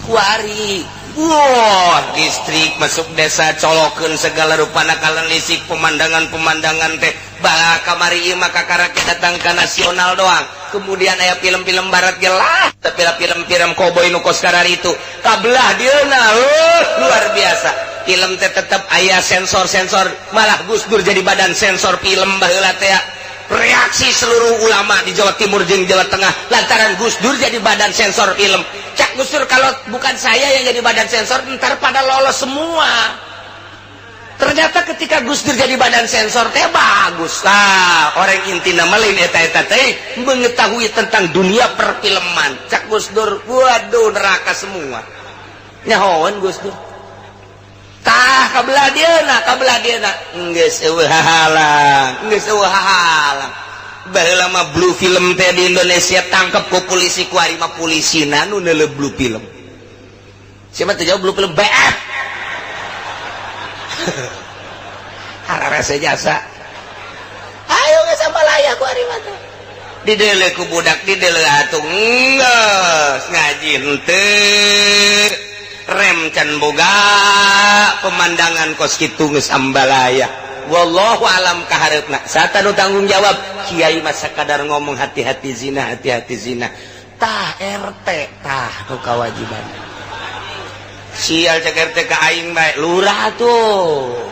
Kuari, wah distrik masuk desa colokeun segala rupana kalan lisik pemandangan teh bae kamari ieu mah kakarake datang ka nasional doang. Kemudian aya film-film barat ge lah, tapi film-film koboi nu kos karar itu kabelah dieuna luar biasa. Film teh tetep aya sensor malah Gus Dur jadi badan sensor film baheula teh. Reaksi seluruh ulama di Jawa Timur jeung Jawa Tengah lantaran Gus Dur jadi badan sensor film. Cak Gus Dur kalau bukan saya yang jadi badan sensor ntar pada lolos semua. Ternyata ketika Gus Dur jadi badan sensor teh bagus lah. Orang intina mah lain eta teh mengetahui tentang dunia perfilman. Cak Gus Dur, waduh neraka semua. Nyahoan Gus Dur. Tah kabelah dieuna geus eueuh hahalang baheula mah blue film teh di Indonesia tangkep ku polisi kuari mah polisina nu neuleuh blue film. Siapa teh jawab blue film BF hararese jasa ayo geus sambalaya kuari mah teh dideuleuh ku budak dideuleuh atuh geus ngaji henteu rem can boga pemandangan kos kitu geus ambalaya. Wallahu alam kahareupna. Sata nu tanggung jawab kiai mah sakadar ngomong hati-hati zina tah RT tah nu kawajiban. Sial cek RT ka aing bae lurah tuh.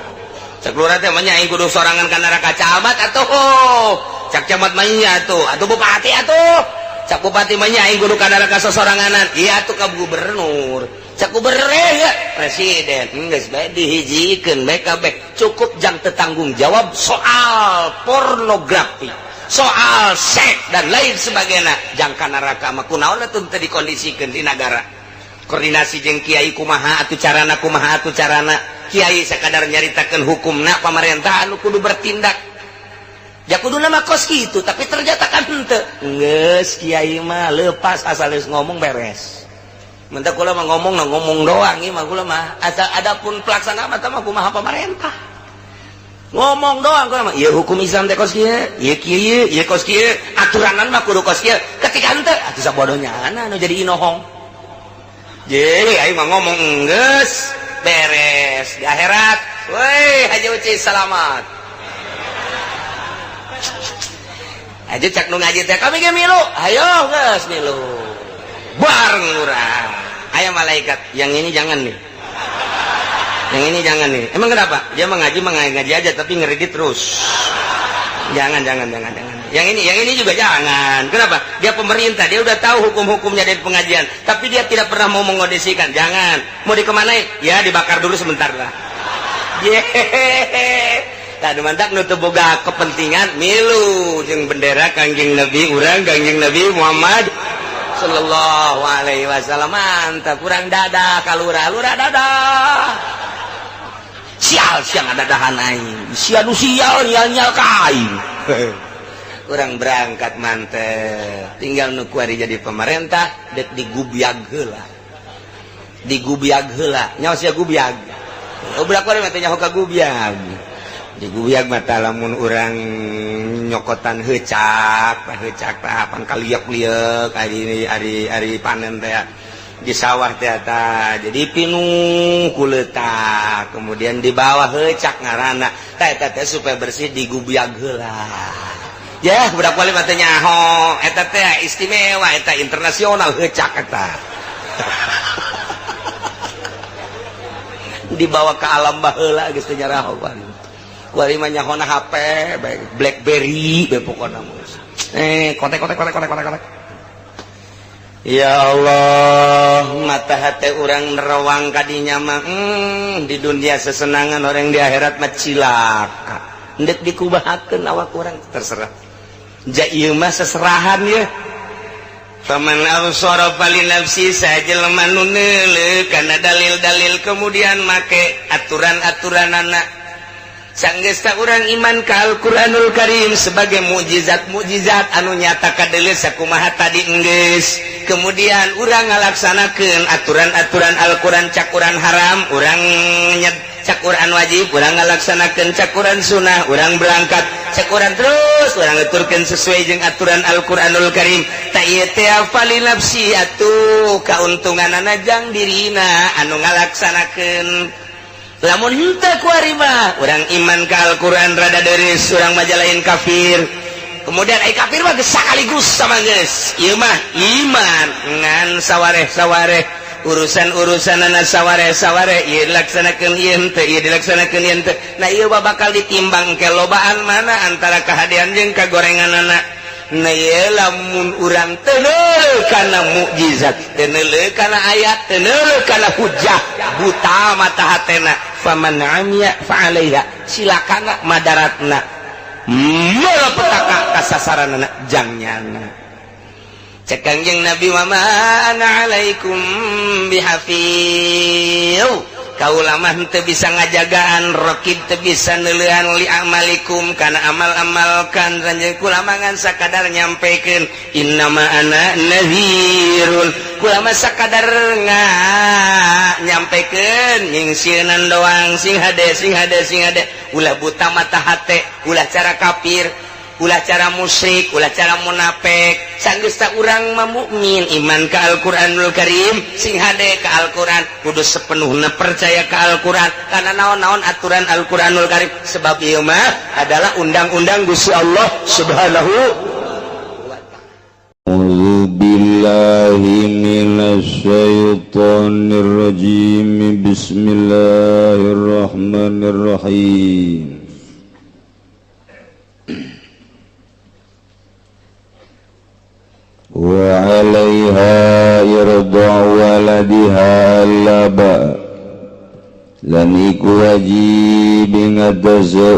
Cek lurah teh mah nya aing kudu sorangan ka neraka camat atuh. cak camat manya atuh bupati atuh cak bupati manya aing kudu kadara ka sosoranganan iya atuh ka gubernur cak gubernur presiden geus bae dihijikeun bae kabeh cukup jang tetanggung jawab soal pornografi soal seks dan lain sebagainya jang ka neraka mah kunaon atuh teu dikondisikeun di negara koordinasi jeung kiai kumaha atuh carana kiai sakadar nyaritakeun hukumna pamarentah anu kudu bertindak ya kudu nama kos gitu tapi ternyata kan henteu geus kiai mah leupas asal geus ngomong beres mentah kula mah ngomong doang ieu mah kula mah asal adapun pelaksana mah mah kumaha pamarentah ngomong doang kula mah ieu hukum Islam teh kos kieu ieu kieu ieu kos kieu aturanan mah kudu kos kieu ketika henteu atuh sabodohnya anu jadi inohong jadi aing mah ngomong geus beres di akhirat woi Haji Uci selamat aja cak nu ngaji teh kami ge milu ayo geus milu bareng urang aya malaikat yang ini jangan nih emang kenapa dia mah ngaji aja tapi ngeredit terus jangan yang ini juga jangan kenapa dia pemerintah dia udah tahu hukum-hukumnya dari pengajian tapi dia tidak pernah mau mengodesikan jangan mau dikemanain ya dibakar dulu sebentar lah tadi mantak nutup boga kepentingan milu jeung bendera Kangjeng Nabi urang Kangjeng Nabi Muhammad sallallahu alaihi wasallam mantap urang dadah kalura lurah dadah sial ngadahan aing sial nyal kain urang berangkat mantep tinggal nu kuari jadi pemerintah dek digubiag heula nyawa sia gubiag ubraq kuari mah teh nyaho ka gubiag digubiag mata lamun urang nyokotan heucak papan kaliek-liek ari panen teh di sawah teh eta jadi pinuh kuletak kemudian di bawah heucak ngaranna eta teh supaya bersih digubiag heula ya budak wali mah teh nyaho eta teh istimewa eta internasional heucak eta dibawa ke alam baheula geus teh nyaraho wali mah nyahona HP BlackBerry bae pokona kontek ya Allah mata hati orang nerawang kadinya mah di dunia sesenangan orang di akhirat mah cilaka ndek dikubahakeun awak orang terserah ja ieu mah seserahan ya faman awsara fali nafsi sajelema nu neuleuh kana dalil-dalil kemudian make aturan-aturanana sanggesta urang iman ka Al-Quranul Karim sebagai mukjizat anu nyata kadeuleu sakumaha tadi enggeus kemudian urang ngalaksanakeun aturan-aturan Al-Quran cakuran haram urang cakuran wajib urang ngalaksanakeun cakuran sunnah urang berangkat cakuran terus urang ngaturkeun sesuai jeung aturan Al-Quranul Karim ta ieu teh fali nafsi atuh kauntunganana jang dirina anu ngalaksanakeun lamun henteu kuari mah urang iman ka Al-Quran rada deres urang mah lain kafir kemudian ai kafir mah geus sakaligus sama geus ieu mah iman ngan sawareh urusan-urusanana sawareh ieu dilaksanakeun ieu dilaksanakeun ieu henteu nah ieu bakal ditimbang ke lobaan mana antara kahadian jeung kagorenganana nah ieu lamun urang teu neuleuh kana mukjizat teu neuleuh kana ayat teu neuleuh kana hujjah buta mata hatena faman amiya fa'alaiha silakana madaratna petaka kasasaranana jangnyanna cek Kangjeng Nabi wa ma ana alaikum bihafiz kaula mah teu bisa ngajagaan raqib teu bisa neuleuhan li amalikum kana amal-amalkan ranjeun kula mangan sakadar nyampekeun innama ana nadhirun kula mah sakadar nyampekeun nyingsieunan doang sing hade ulah buta mata hate ulah cara kafir ulah cara musyrik ulah cara munafik sanggeus urang mah mukmin iman ka Al-Quranul Karim sing hade ka Al-Quran kudu sepenuhna percaya ka Al-Quran karena naon-naon aturan Al-Quranul Karim sebab ieu mah adalah undang-undang Gusti Allah Subhanahu wa ta'ala. A'udzu billahi minasy syaithanir rajim. Bismillahirrahmanirrahim. wa 'alaiha irda'u waladiha laba lan iku wajib ing atase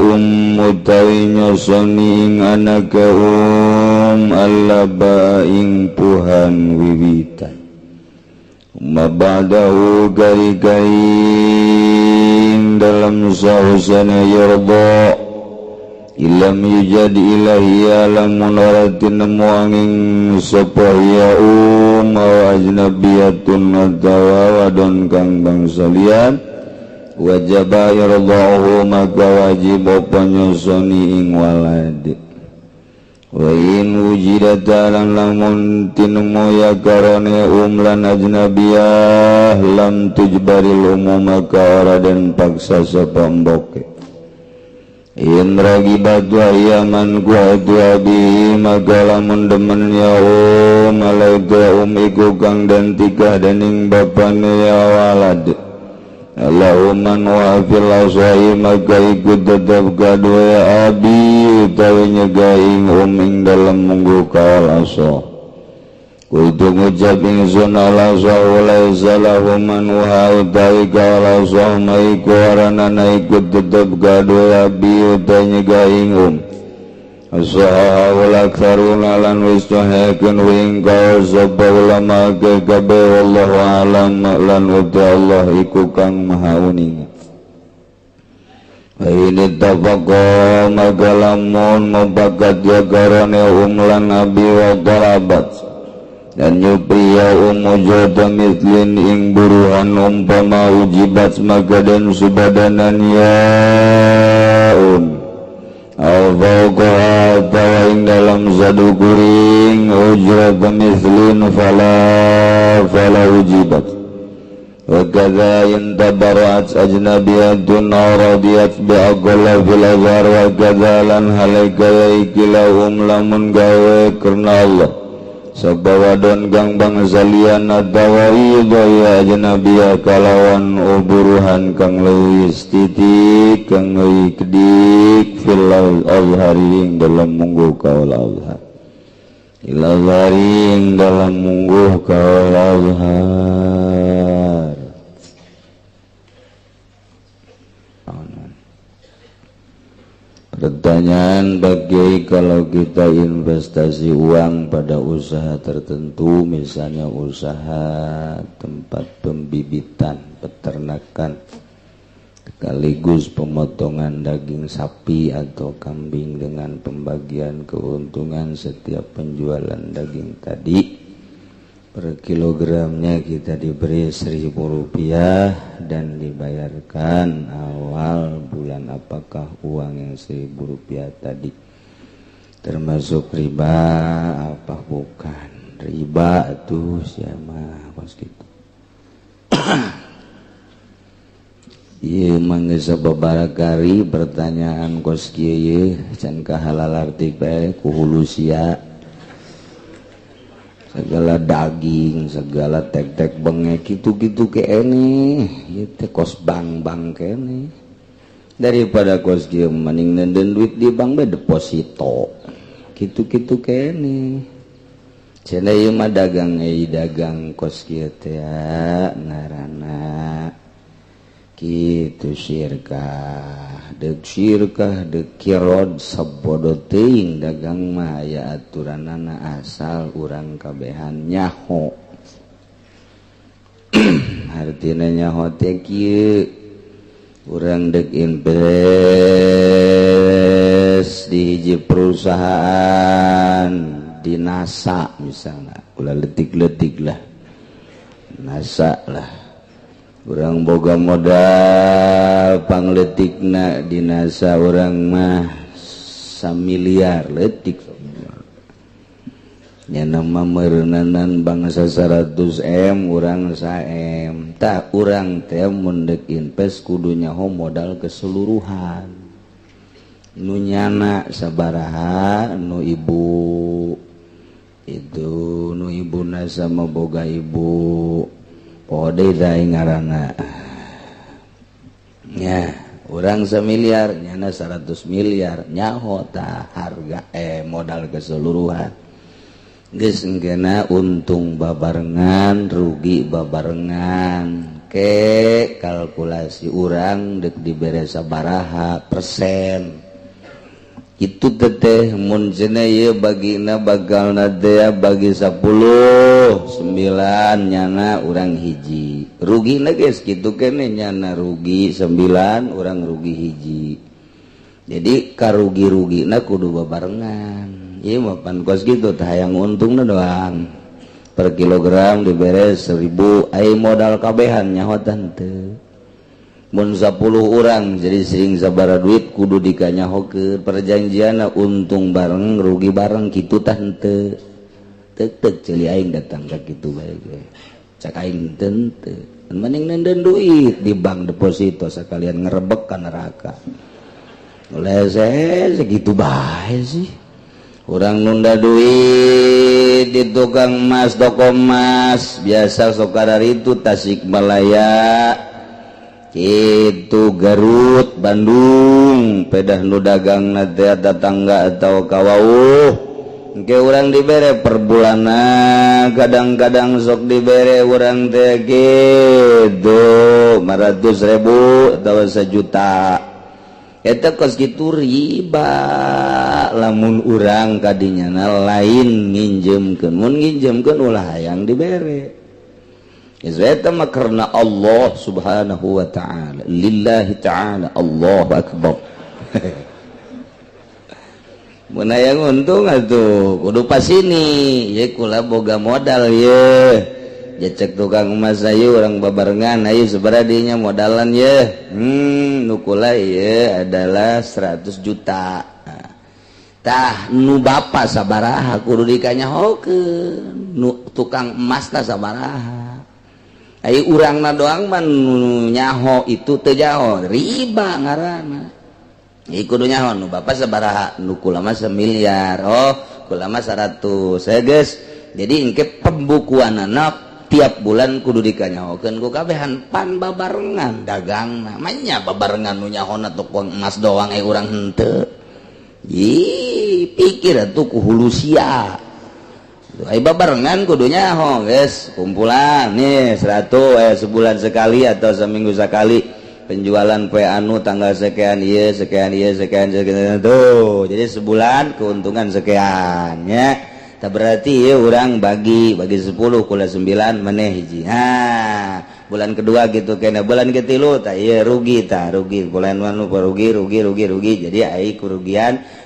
utawi nyosoni ing anake allaba ing puhan wiwitan mabadahu gari-garing dalam sahusana yarda ilam yujad ilahi alamun waratin nemu angin sepaya wa ajnabiyatun atawa wadon kang bangsalian wajaba yardahu maka wajib panyosoni ing walad wa in wujidat alam lamun tinemu ya karane lan ajnabiyah lam tujbaril maka ora den paksa sapa mboke in ragibatu ayaman kuatu abi maka lamun demen ya malaiku iku kang dan tikah dening bapane ya walad Allahumma wa fil asai maka iku tetap kadua ya abi utawi nyegaing ing dalam munggu kawal asa kudu ngucap ingsun alasa oleh salahu manuha utawi kawal maiku waranana ikut tetap gadua abi utawi nyegaing asaha walak saruna lan wis toheken wing kau sapa ulama ke kabe wallahu alam lan uta Allah iku kang maha uning ini tafaqa magalamun mabakat ya karane lan abi wa darabat dan nyupriya umujada mitlin ing buruhan umpama ujibat maka dan subadanan ya al-fawqaha tawaing dalam zadu kuring ujrat mislin fala ujibat wa kadha intabarat ajnabiyatun radiyat bi'aqalla fil azhar wa kadha lan halika ikilahum lamun gawe karena Allah sabawadon gang bangsalian adawai daya ajnabiyah kalawan uburuhan kang leuwis titik kang leuwih kedik fil azharing dalam mungguh kaul azhar ila zaring dalam mungguh kaul azhar. Pertanyaan bagi kalau kita investasi uang pada usaha tertentu, misalnya usaha tempat pembibitan, peternakan, sekaligus pemotongan daging sapi atau kambing dengan pembagian keuntungan setiap penjualan daging tadi. Per kilogramnya kita diberi Rp1.000 dan dibayarkan awal bulan. Apakah uang yang Rp1.000 tadi termasuk riba apa bukan? Riba tuh siapa kos gitu. Iya mangga sababaraha kari pertanyaan kos kieu can kahalal artikel ku hulu sia. Segala daging, segala tek-tek bengek gitu-gitu kene, itu kos bang kene. Daripada kos kieu mending nenden duit di bank be deposito. Gitu-gitu kene. Cenah ieu mah dagang kos kieu teh ngaranna kitu syirkah dek kirod sabodo teuing dagang mah aya aturanana asal urang kabehan nyaho. Artina nyaho teh kieu urang dek invest di hiji perusahaan di NASA misalnya ulah letik-letik lah NASA lah urang boga modal pangletikna di NASA urang mah 1 miliar letik nya nama meureunanan bangsa 100M urang 1M tak urang teh mun deuk invest kudu nyaho modal keseluruhan nu nyana sabaraha nu ibu itu nu ibuna sama boga ibu pode daing ngaranna nya urang 1 miliar nyana 100 miliar nyaho tah harga modal keseluruhan geus engkeuna untung babarengan rugi babarengan ke kalkulasi urang dek dibere sabaraha persen itu teteh mun cenah ieu bagina bagalna teh bagi 10 9 nyana urang hiji rugina geus kitu keneh nyana rugi 9 urang rugi hiji jadi karugi-rugina kudu babarengan ieu mah pan kos kitu teh hayang untungna doang per kilogram dibere 1000 ai modal kabehan nyahotan teu mun 10 orang jadi sering sabaraha duit kudu dikanyahokeun perjanjianna untung bareng rugi bareng kitu tah henteu teuk ceuli aing datang ka kitu bae ge cak aing teu mending nenden duit di bank deposito sakalian ngerebek ka neraka lese segitu bae sih urang nunda duit di tukang emas toko emas biasa sokadari itu Tasikmalaya itu Garut Bandung pedah nu dagang teh tetangga atau kawauh engke urang dibere per bulana kadang-kadang sok dibere urang teh kitu 500.000 atau 1 juta eta kos kitu riba lamun urang kadinyana lain nginjemkeun mun nginjemkeun ulah hayang dibere Izweta mah karena Allah subhanahu wa ta'ala lillahi ta'ala Allahu akbar mun hayang untung atuh kudu pasini ye kula boga modal ye jecek tukang emas ayeuna urang babarengan ayeuna sabaraha dinya modalan ye nu kula ye adalah 100 juta tah nu bapa sabaraha kudu dikanyahokeun nu tukang emas tah sabaraha ai urangna doang mah nyaho itu teu jaho riba ngaranna ieu kudu nyaho nu bapa sabaraha nu kula mah 1 miliar oh kula mah 100 geus jadi engke pembukuanna tiap bulan kudu dikanyahokeun ku kabehan pan babarengan dagangna manya babarengan nu nyahona tukang emas doang urang henteu ih pikir atuh ku hulu sia ai babarengan kudu nyaho geus kumpulan nih 100 sebulan sekali atau seminggu sekali penjualan poe anu tanggal sekian ieu sekian tuh jadi sebulan keuntungan sekian nya tah berarti ieu urang bagi 10 kula 9 maneh hiji bulan kedua gitu kena bulan ketilu tah ieu rugi bulan anu rugi jadi ai kerugian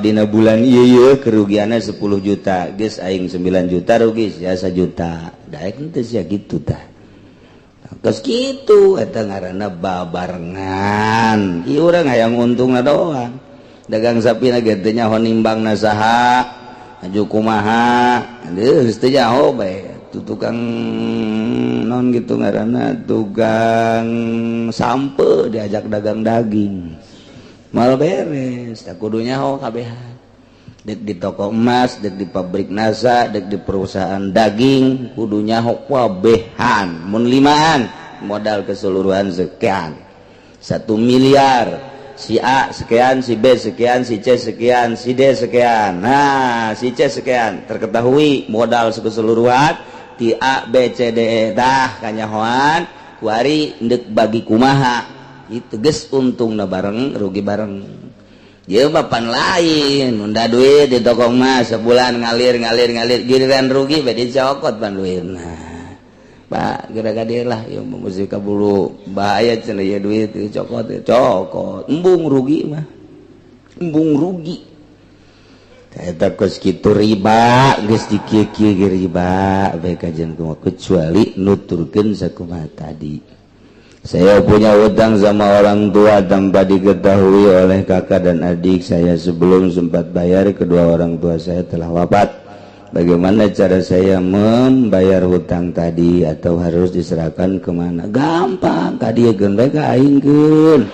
dina bulan ieu kerugianna 10 juta geus aing 9 juta rugi sia 1 juta daek henteu sia kitu tah geus kitu eta ngaranna babarengan ieu urang hayang untungna doang dagang sapina ge teu nyaho nimbangna saha aju kumaha geus teu nyaho bae tukang non gitu ngaranna tukang sampe diajak dagang daging mal beres tak kudu nyaho kabehan dek di toko emas dek di pabrik nasa dek di perusahaan daging kudu nyaho kabehan mun 5an modal keseluruhan sekian 1 miliar si A sekian si B sekian si C sekian si D sekian nah si C sekian terketahui modal keseluruhan ti A B C D E tah kanyahoan wari ndek bagi kumaha itu geus untungna bareng rugi bareng ieu mah pan lain unda duit di toko emas sebulan ngalir giliran rugi bae dicokot pan duitna Pak gara-gara dia lah yang mesti kabulu bahaya cenah ieu duit dicokot embung rugi eta kos kitu riba geus dikieu-kieu riba bae kajian kumaha kecuali nuturkeun sakumaha tadi. Saya punya hutang sama orang tua tanpa diketahui oleh kakak dan adik saya sebelum sempat bayar kedua orang tua saya telah wafat. Bagaimana cara saya membayar hutang tadi atau harus diserahkan kemana? Gampang, kadiekeun bae ka aingkeun.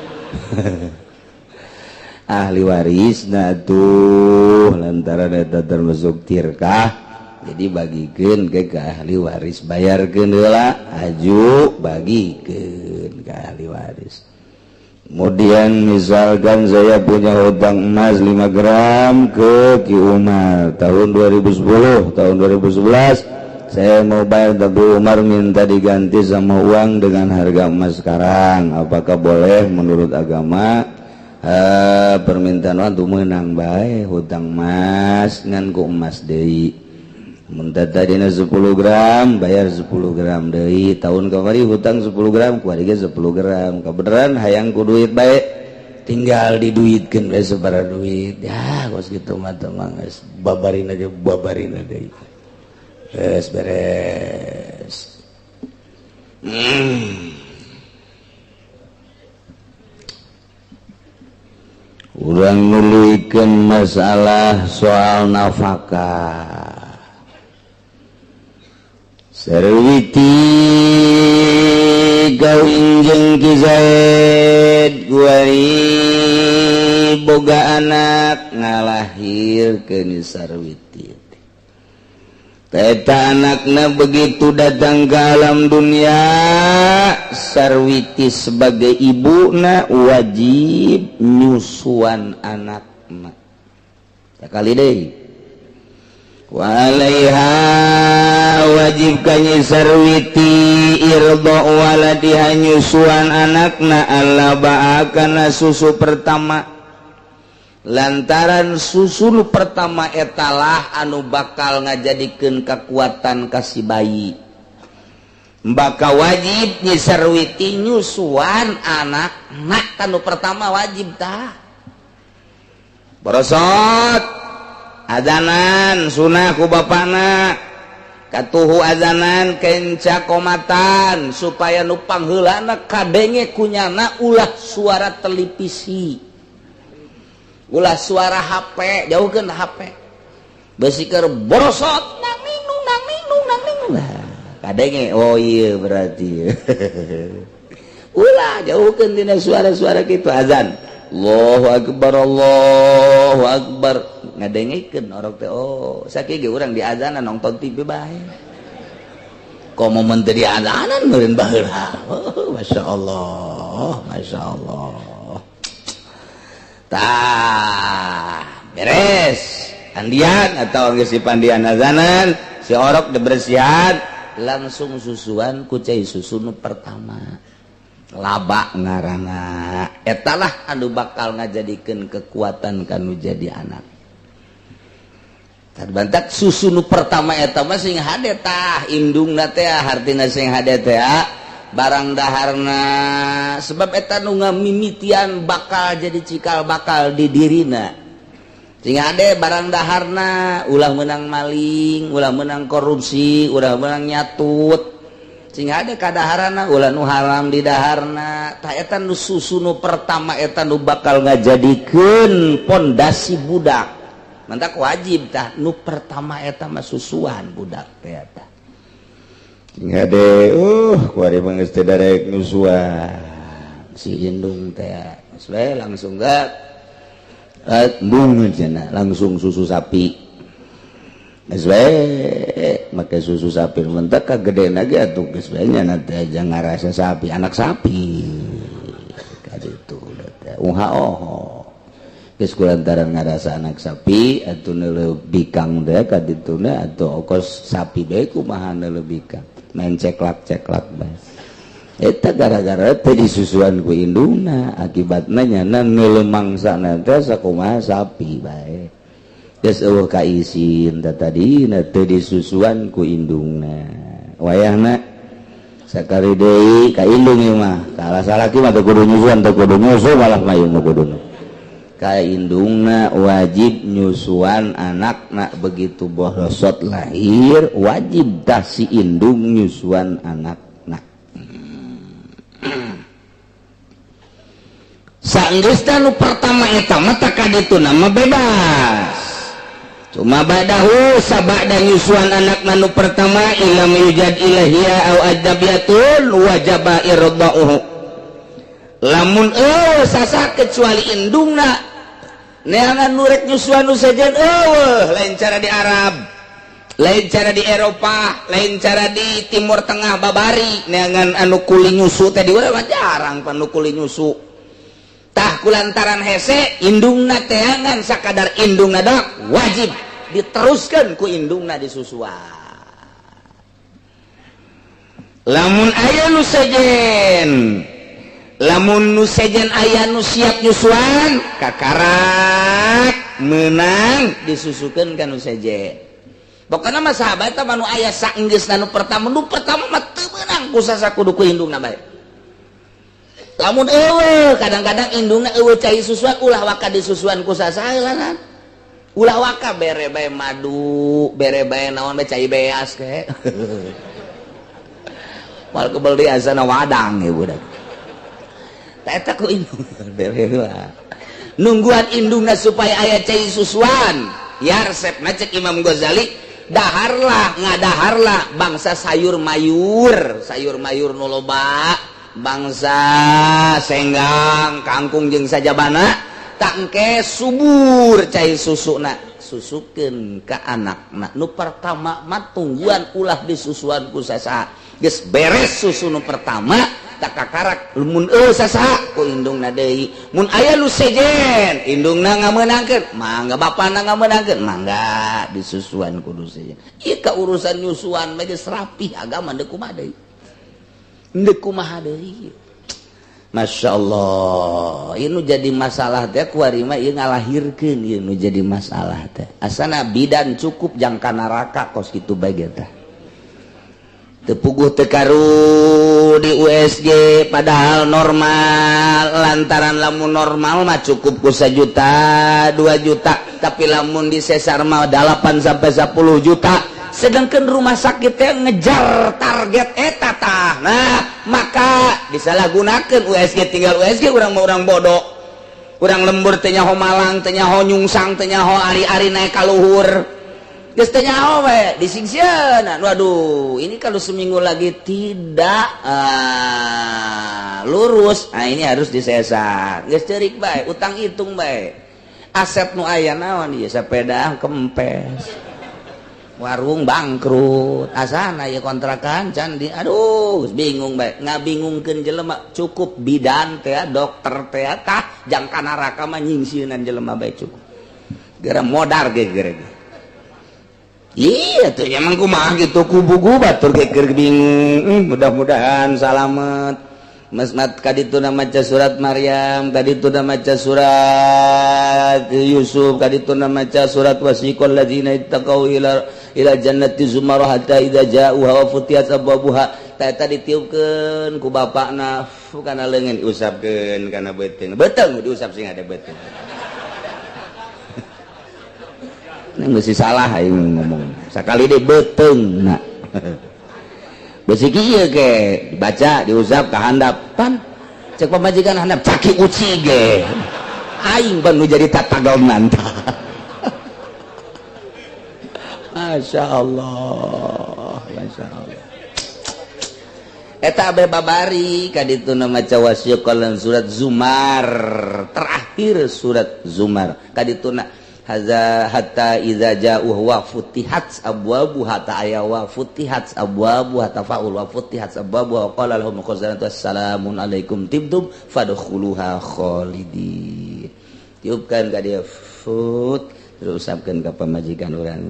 Ahli waris nah tuh lantaran eta termasuk tirkah. Jadi bagikeun ke ahli waris bayarkeun heula aju bagikeun ka ahli waris Kemudian misalkan saya punya hutang emas 5 gram ke Ki Umar tahun 2010, tahun 2011 saya mau bayar tapi Umar minta diganti sama uang dengan harga emas sekarang. Apakah boleh menurut agama? Permintaan untuk menang baik hutang emas ngan ku emas deui. Mun tadina 10 gram bayar 10 gram deui. Tahun kamari hutang 10 gram ku ari 10 gram. Kabeneran hayang ku duit bae tinggal diduitkeun bae sabaraha duit. Ya geus kitu mah teh mah geus babarina deui. Geus beres. Urang nuluykeun masalah soal nafkah. Sarwiti kawin jeung Ki Zaid kuari boga anak ngalahirkeun Sarwiti. Eta anakna begitu datang ke alam dunia, Sarwiti sebagai ibuna wajib nyusuan anakna. Sakali deui. Walaiha wajib kanyi Sarwiti irdo waladiha nyusuan anakna Allah ba'akana susu pertama. Lantaran susu nu pertama etalah anu bakal ngajadikeun kekuatan kasih bayi. Maka wajib nyi Sarwiti nyusuan anakna kanu pertama wajib tah. Borosot adanan sunah ku bapana katuhu adanan kenca komatan supaya nu pangheulana kadenge kunyana ulah suara televisi ulah suara HP jauhkeun HP beusi keur borosot nang minung nah kadenge oh iya berarti ulah jauhkeun tina suara-suara kitu azan Allahu Akbar ngadengikeun orok teh oh sakieu ge urang di azanan nonton TV bae komo mun teu di azanan meureun baheula oh masyaallah tah beres pandian atau geus si pandian azanan si orok dibersihan langsung susuan ku cai susu nu pertama laba ngaranna etalah anu bakal ngajadikeun kekuatan kanu jadi anak. Terbantak susu nu pertama eta mah sing hade tah indungna teh hartina sing hade teh barang daharna sebab eta nu ngamimitian bakal jadi cikal bakal di dirina. Sing hade barang daharna ulah meunang maling, ulah meunang korupsi, ulah meunang nyatut. Sing hade kadaharana ulah nu haram di daharna. Tah eta nu susu nu pertama eta nu bakal ngajadikeun pondasi budak. Mantak wajib tah nu pertama eta mah susuan budak teh eta. Ngade kuari mah geus teh darek nyusuan si indung teh geus bae langsung gak bung cenah langsung susu sapi geus bae make susu sapi mentek kagedena ge atuh geus bae nya teh aja ngarasa sapi anak sapi ka ditu teh geus kulantaran ngarasa anak sapi atuh neuleuh bikang teh ka dituna atuh ongkos sapi bae kumaha neuleuh bikang main ceklak bae eta gara-gara teh disusuan ku indungna akibatna nyana neuleuh mangsana teh sakumaha sapi bae geus eueuh kaisin tadina teh disusuan ku indungna wayahna sakari deui ka indung ieu mah kalah salaki mah teu kudu nyusuan teu kudu nyusu malah mayung nu kuduna ka indungna wajib nyusuan anakna begitu borosot lahir wajib tah si indung nyusuan anakna saenggeusna nu pertama eta mah tah kadituna mah bebas cuma badahu sabada nyusuan anakna nu pertama ilam yujad ilahiyya au adabiyatun wajaba irda'uhu lamun sasa kecuali indungna neangan nurek nyusuan nu sajen lain cara di Arab lain cara di Eropa lain cara di Timur Tengah babari neangan anu kuli nyusu teh di urang jarang panu kuli nyusu tah kulantaran hese indungna teangan sakadar indungna dok wajib diteruskan ku indungna disusuan. Lamun aya nu sejen, lamun nu sejen aya nu siap nyusuan kakarak menang disusukeun ka nu sejen. Pokona mah sahabat mah nu aya saenggeusna nu pertama mah teu meunang ku sasakudu ku indungna bae. Lamun eueuh kadang-kadang indungna eueuh cai susuan ulah waka disusuan ku sasaeulan. Ulah waka bere bae madu, bere bae naon bae cai beas ke. Mal kebel di asana wadang ya budak. Eta ku indung berewa. Nungguan indungna supaya aya cai susuan. Ya resepna cek Imam Ghazali, daharlah ngadaharlah bangsa sayur mayur nu loba, bangsa senggang, kangkung jeung sajabana, tak engke subur cai susuna. Susukeun ka anakna. Nu pertama mah tungguan ulah disusuan ku sasaha. Geus beres susu nu pertama tak kakarak mun sasaha ku indungna deui. Mun aya nu sejen indungna ngameunangkeun mangga bapana ngameunangkeun mangga disusuan kudu sejen. Ieu ka urusan nyusuan mah geus rapih agama deuk kumaha deui. Deuk kumaha deui. Masya Allah, ieu jadi masalah teh kuari mah ieu ngalahirkeun ieu nu jadi masalah teh. Asana bidan cukup jangka neraka kos kitu bae teh. Tepuguh tekaru di USG padahal normal, lantaran lamun normal mah cukup ku 1 juta 2 juta, tapi lamun di sesar mah 8 sampai 10 juta, sedangkan rumah sakit teh ngejar target eta tah. Nah maka disalahgunakeun USG, tinggal USG urang mah urang bodoh, urang lembur teh nyaho malang, teh nyaho nyungsang, teh nyaho ari-ari naik ka luhur. Geus teh nyaho we disingseun. Waduh, ini kalau seminggu lagi tidak lurus, nah ini harus disesar. Geus ceurik bae, utang hitung bae. Aset nu aya naon ieu? Sepeda kempes. Warung bangkrut. Asana ieu kontrakan can di aduh, bingung bae. Ngabingungkeun jelema, cukup bidan teh, dokter teh tah jangka neraka mah nyingsieunan jelema bae cukup. Gara modar ge gara. Iya tuh emang kumaha gitu kubu-kubu batur geger bingung. Mudah-mudahan salamet. Masmat kadituna maca surat Maryam, kadituna maca surat Yusuf, kadituna maca surat wasiqal ladzina ittaqau ila jannati zumara hatta idza ja'uha wa futihat abwabuha. Eta ditiupkeun ku bapakna kana leungeun diusapkeun kana beuteung. Beuteung diusap sing ada beuteung. Ini mesti salah aing ngomong. Sakali deh beuteung na. Besi kieu ke dibaca diusap ka handap pan cek pamajikan handap caki uci ge. Aing ban nu jadi tatagaonan tah. Masya Allah. Eta abe babari kadituna maca wasiqalan surat Zumar, terakhir surat Zumar kadituna haza hatta idza ja'u wa futihat abwabu hatta aya wa futihat abwabu hatta faul wa futihat abwabu wa qala lahum khazanatu assalamun alaikum tibtum fadkhuluha khalidin. Tiupkan ka dia fut terus usapkeun ka pamajikan urang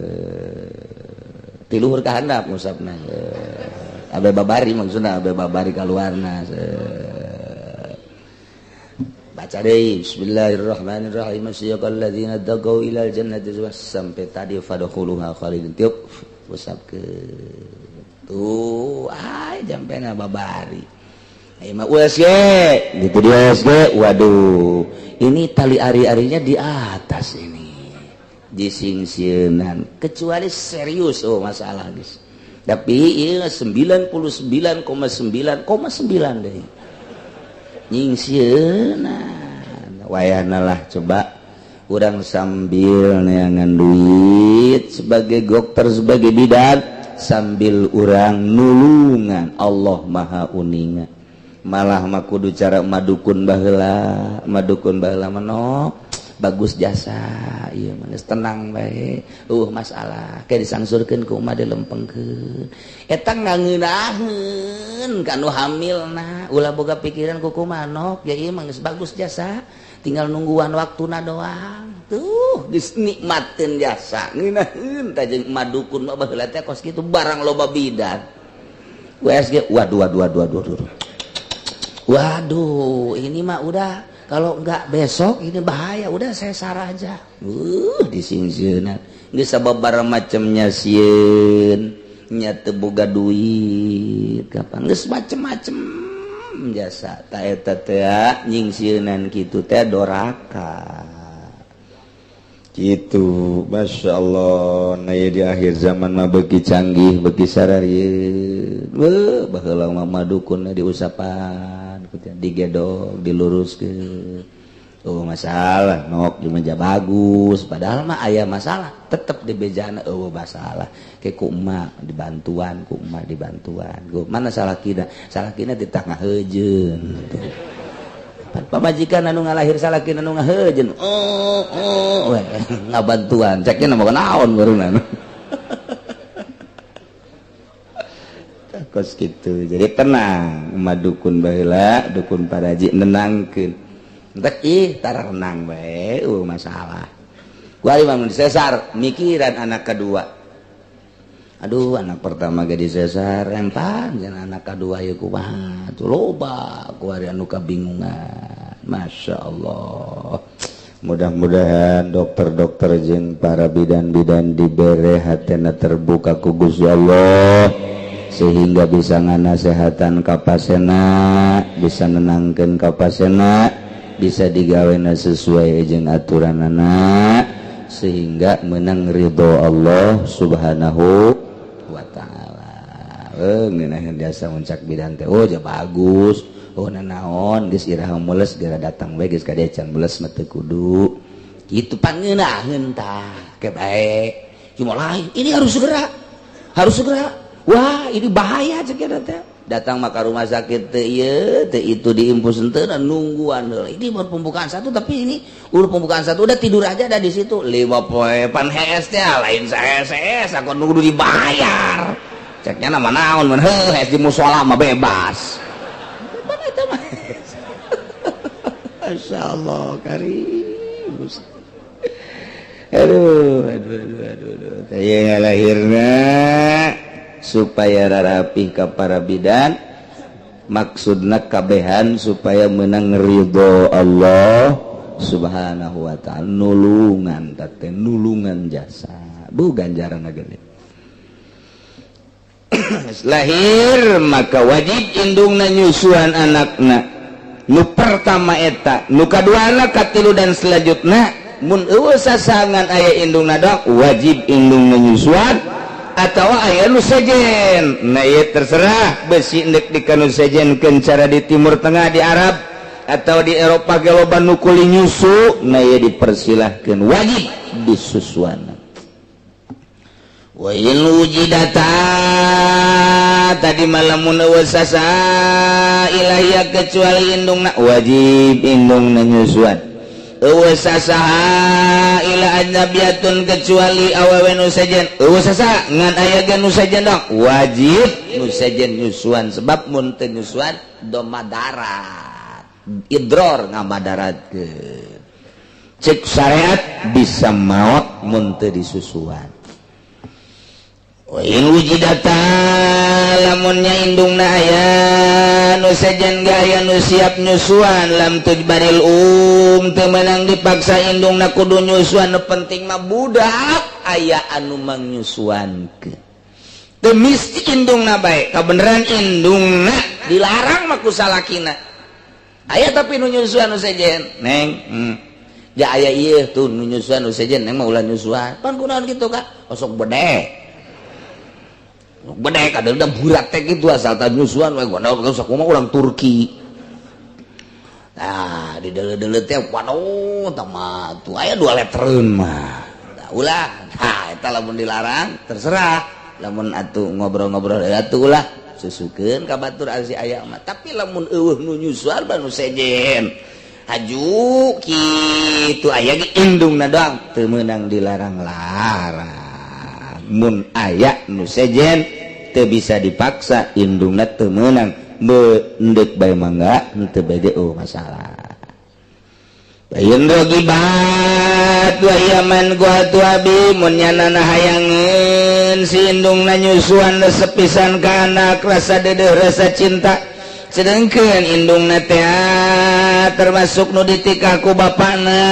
ti luhur ka handap ngusapna abe babari maksudna abe babari kaluarna. Baca deh Bismillahirrahmanirrahim siyaqal ladzina taqau ilal jannati sampai tadi fadkhuluha khalidin tiup usapkeun tuh ai jampena babari ai mah USG gitu di USG. Waduh ini tali ari-arinya di atas ini disingsieunan kecuali serius masalah guys, tapi ieu 99,9,9 deui nyingsieunan wayahna lah coba urang sambil neangan duit sebagai dokter sebagai bidan sambil urang nulungan Allah maha uninga malah mah kudu cara madukun baheula manok bagus jasa ieu mah tenang bae masalah kayak disangsurkeun ku umat dilempengkeun eta ngangeunaheun kanu hamilna ulah boga pikiran ku kumanok ya ieu mah geus bagus jasa tinggal nungguan waktuna doang tuh geus nikmatkeun jasa ngeunaheun tah jeung emak dukun mah baheula teh kos kitu barang loba bidan WSG waduh ini mah udah kalau enggak besok ini bahaya udah saya sarah aja disingsieunan geus sababaraha macemnya sieun nya teu boga duit kapan geus macem-macem jasa ta eta teh nyingsieunan kitu teh doraka gitu. Masya Allah naya di akhir zaman mah beki canggih beki sararieun baheula mah dukun diusapan digedog diluruskeun masalah nok di meja bagus padahal mah aya masalah tetep di bejana masalah kayak ku emak dibantuan mana salakina di tengah heujeun pamajikan anu ngalahir salakina anu ngaheujeun ngabantuan ceknya mah naon barunan kos gitu jadi tenang emak dukun baheula dukun paraji nenangkeun entek tara renang bae masalah gua imam sesar mikiran anak kedua aduh anak pertama ge disesar empan jeung anak kedua ieu kumaha tuh loba ku ari anu kabingungan Masya Allah mudah-mudahan dokter-dokter jeung para bidan-bidan dibere hatena terbuka ku Gusti Allah sehingga bisa nganasehatan ka pasena bisa nenangkeun ka pasena bisa digawena sesuai jeung aturanana sehingga menang ridho Allah Subhanahu wa taala. Ngeunaheun jasa muncak bidan teh ja bagus nanaon geus iraha mules geura datang we geus kadecan mules mah teu kudu kitu pangeunaheun tah ke bae cuma lain ini harus segera wah ini bahaya cek teh datang maka rumah sakit teh ieu teh itu diimpus henteu nungguan heula ini baru pembukaan satu tapi ini udah pembukaan satu udah tidur aja ada di situ 5 poe pan HS teh lain HS aku nunggu dibayar ceknya nama naon mun HS di mushola mah bebas mana eta mah masyaallah karim aduh teh lahirna supaya rarapih ka para bidan maksudna kabehan supaya menang ridho Allah Subhanahu wa ta'ala nulungan teh nulungan jasa bu ganjaran gede lahir maka wajib indungna nyusuan anakna nu pertama eta nu kaduana katilu dan selanjutna mun eueuh sasangan aya indungna dong wajib indungna nyusuan atau aya nu sejen nah ieu terserah besi endek dikanu sejenkeun cara di Timur Tengah di Arab atau di Eropa ge loba nu kuli nyusu nah ieu dipersilahkeun wajib disusuan wa in wujidata tadi malamun eueuh sasa ilahia kecuali indungna wajib indungna nyusuan eueuh sasaha ila ajnabiyatun kecuali awewe nu sejen eueuh sasa ngan aya ge nu sejen dong wajib nu sejen nyusuan sebab mun teu nyusuan domadarat idror ngamadaratkeun cek syariat bisa maot mun teu disusuan wa in wujidata lamunnya indungna aya nu sejen gaya nu siap nyusuan lam tujbaril teu meunang dipaksa indungna kudu nyusuan nu penting mah budak aya anu mangnyusuankeun teu mesti indungna bae kabeneran indungna dilarang mah ku salakina aya tapi nu nyusuan nu sejen neng ja aya ieu tuh nu nyusuan nu sejen neng mah ulah nyusuan pan kunaon kitu Kak osok bedek kadang-kadang burak teh gitu asal tak nyusuan we gua usah kumaha urang Turki nah di dele-dele teh waduh tama tuh aya 2 letreun mah nah ulah nah eta lamun dilarang terserah lamun atuh ngobrol-ngobrol atuh ulah susukeun ka batur ari aya mah tapi lamun eueuh nu nyusuan ba nu sejen haju kitu aya ge indungna doang teu meunang dilarang-larang mun aya nu sejen teu bisa dipaksa indungna teu meunang beundek bae mangga teu bede masalah bayeun rogibat wa yaman gua tu abi mun nyanana hayangeun si indungna nyusuan resep pisan ka anak rasa dedeh rasa cinta sedengkeun indungna teh termasuk nu ditika ku bapana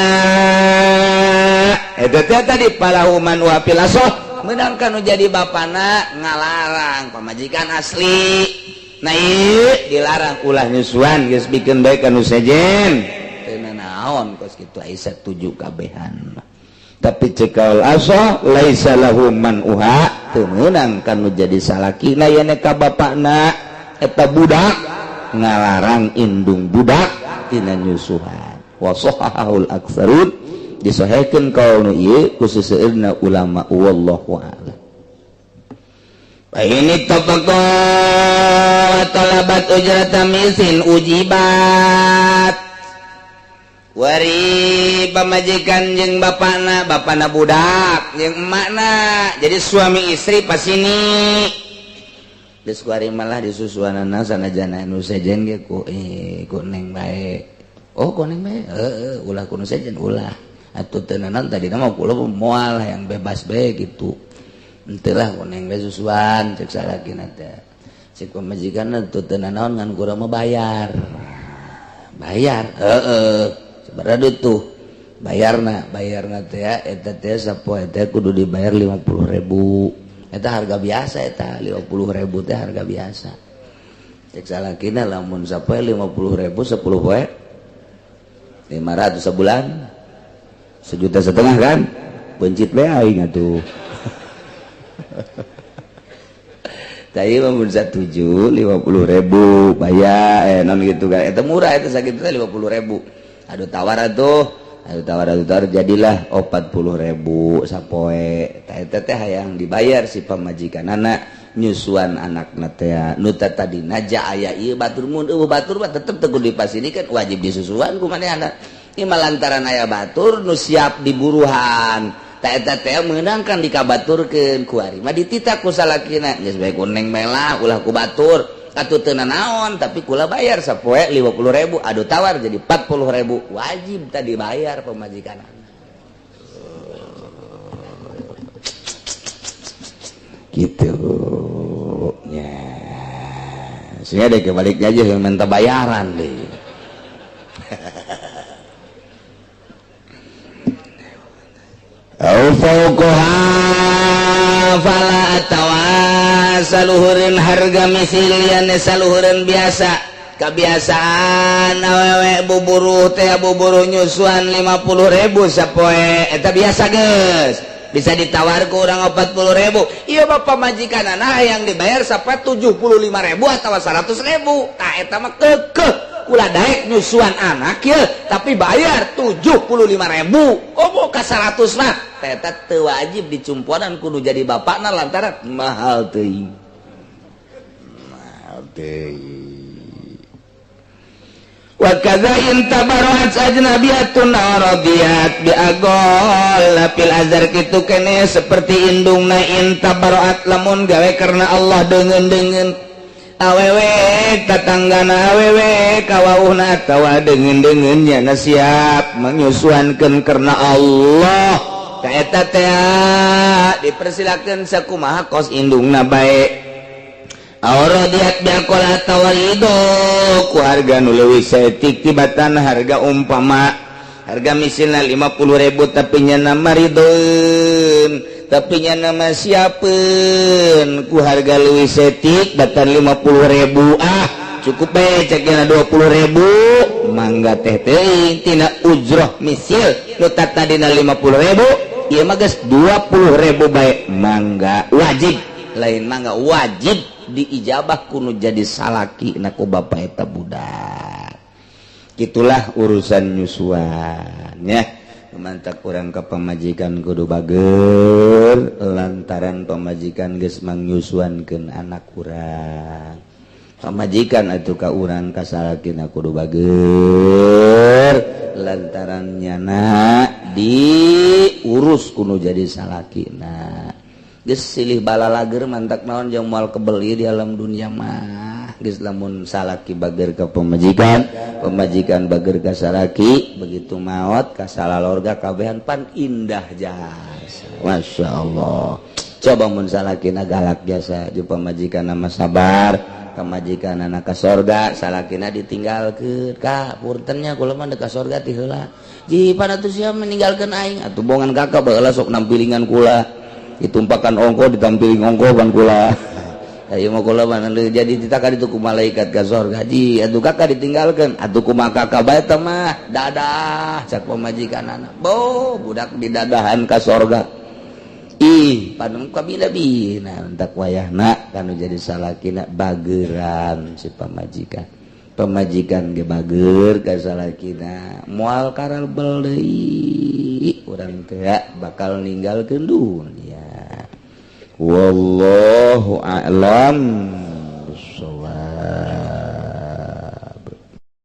eta teh tadi palahuman wa pilasoh meunang kanu jadi bapana ngalarang pamajikan asli nah ieu dilarang ulah nyusuan geus bikeun bae kanu sejen teu naon kos kitu aya satuju kabehan tapi cekal aso laisa lahu man uha teu meunang kanu jadi salakina yen ka bapana eta budak ngalarang indung budak tina nyusuhan wa sahahul aktsarun disahihkeun kaul ieu ku seseueurna ulama wallahu a'lam ini tabaqa talabat ujrata misin ujibat wari pamajikan jeung bapana budak jeung emakna jadi suami istri pas ini geus kuari malah disusuanana sanajana nu sejen ge ku neng bae oh ku neng bae ulah ku nu sejen ulah atuh teu naon tadina mah kula moal yang bebas bae kitu henteu lah ku neng bae susuan cek salakina teh cek pamajikanna teu teu naon ngan kurang mah bayar sabaraha tuh bayarna teh eta teh sapoe teh kudu dibayar 50.000 eta harga biasa eta 50.000 teh harga biasa cek salakina lamun sapoe 50.000 10 poe 500 sebulan 1,5 juta kan bencit bae aing atuh tadi lamun 1,7 50.000 bayar non gitu kan eta murah eta sakitu teh 50.000 aduh tawar jadilah 40.000 sapoe eta teh hayang dibayar si pamajikan anak nyusuan anakna teh nu tadina ja aya ieu batur mun batur mah tetep teu kudu dipasinikan wajib disusuan ku manehna ieu mah lantaran aya batur nu siap diburuhan eta teh meunang kan dikabaturkeun ku ari mah ditita ku salakina geus bae ku neng melah ulah ku batur atuh teu naon tapi kula bayar sapoe 50.000 aduh tawar jadi 40.000 wajib tadi bayar pamajikan gitu ya sehingga deh kebalik aja yang minta bayaran deh au fauqaha fala atawasaluhureun harga misilian saluhureun biasa kebiasaan awewe buburu teh buburu nyusuan 50.000 sapoe eta biasa geus bisa ditawar ke orang 40.000 iya bapak majikan anak yang dibayar sapoe 75.000 atau 100.000 tah eta mah kekeh ulah daek nyusuan anak ya tapi bayar 75.000 oh ka 100 mah eta teu wajib dicumpuanan kudu jadi bapakna lantaran mahal teuing wa kadza in tabarrat ajnabiyatun radiyat bi agol fil azhar kitu kene seperti indungna in tabarrat lamun gawe karena Allah deungeun awewe tatanggana awewe kawauhna tawa deungeun nya siap menyusuankeun karena Allah ka eta teh dipersilakeun sakumaha kos indungna bae auradiat biakola tawarido ku harga nu leuwih saeutik tibatan harga umpama harga misilna 50.000 tapi nya maridoeun tapi nya nama siapeun ku harga leuwih saeutik batan 50.000 cukup bae cekna 20.000 mangga teh teuing tina ujroh misil nu tadina 50.000 ieu mah geus 20.000 bae mangga wajib lain mangga wajib diijabah kuno jadi salaki naku bapak eta budak gitulah urusan nyusuan ya mantak kurang ke pemajikan kudu bager lantaran pemajikan geus mangnyusuankeun anak urang pemajikan atuh ka urang ka salakina kudu bager ganjarannya nak diurus kuno jadi salakina geus silih bala lager mantak naon jeung moal kebeli di alam dunia mah geus lamun salaki bager ka pemajikan bager ka salaki begitu maot ka salalorga kabehan pan indah jasa masyaallah coba mun salakina galak jasa jeung pamajikan nama sabar kamajikan anak ka sorga salakina ditinggalkeun ka puntennya kula mah ka sorga ti heula ji panatu sia meninggalkeun aing atuh bongan kakak baheula sok nampilingan kula ditumpakan ongko ditampiling ongko ban kula ayo mah kula mah jadi ditaka ditu ku malaikat ka sorga ji atuh kakak ditinggalkeun atuh kumaha kakak bae teh mah dadah cak pamajikanana bo budak didadahan ka sorga ih panu kabina-bina entak wayahna kanu jadi salakina bageran si pamajikan ge bager ka salakina moal karabel deui urang teh bakal ninggalkeun dunya wallahu a'lam bissawab.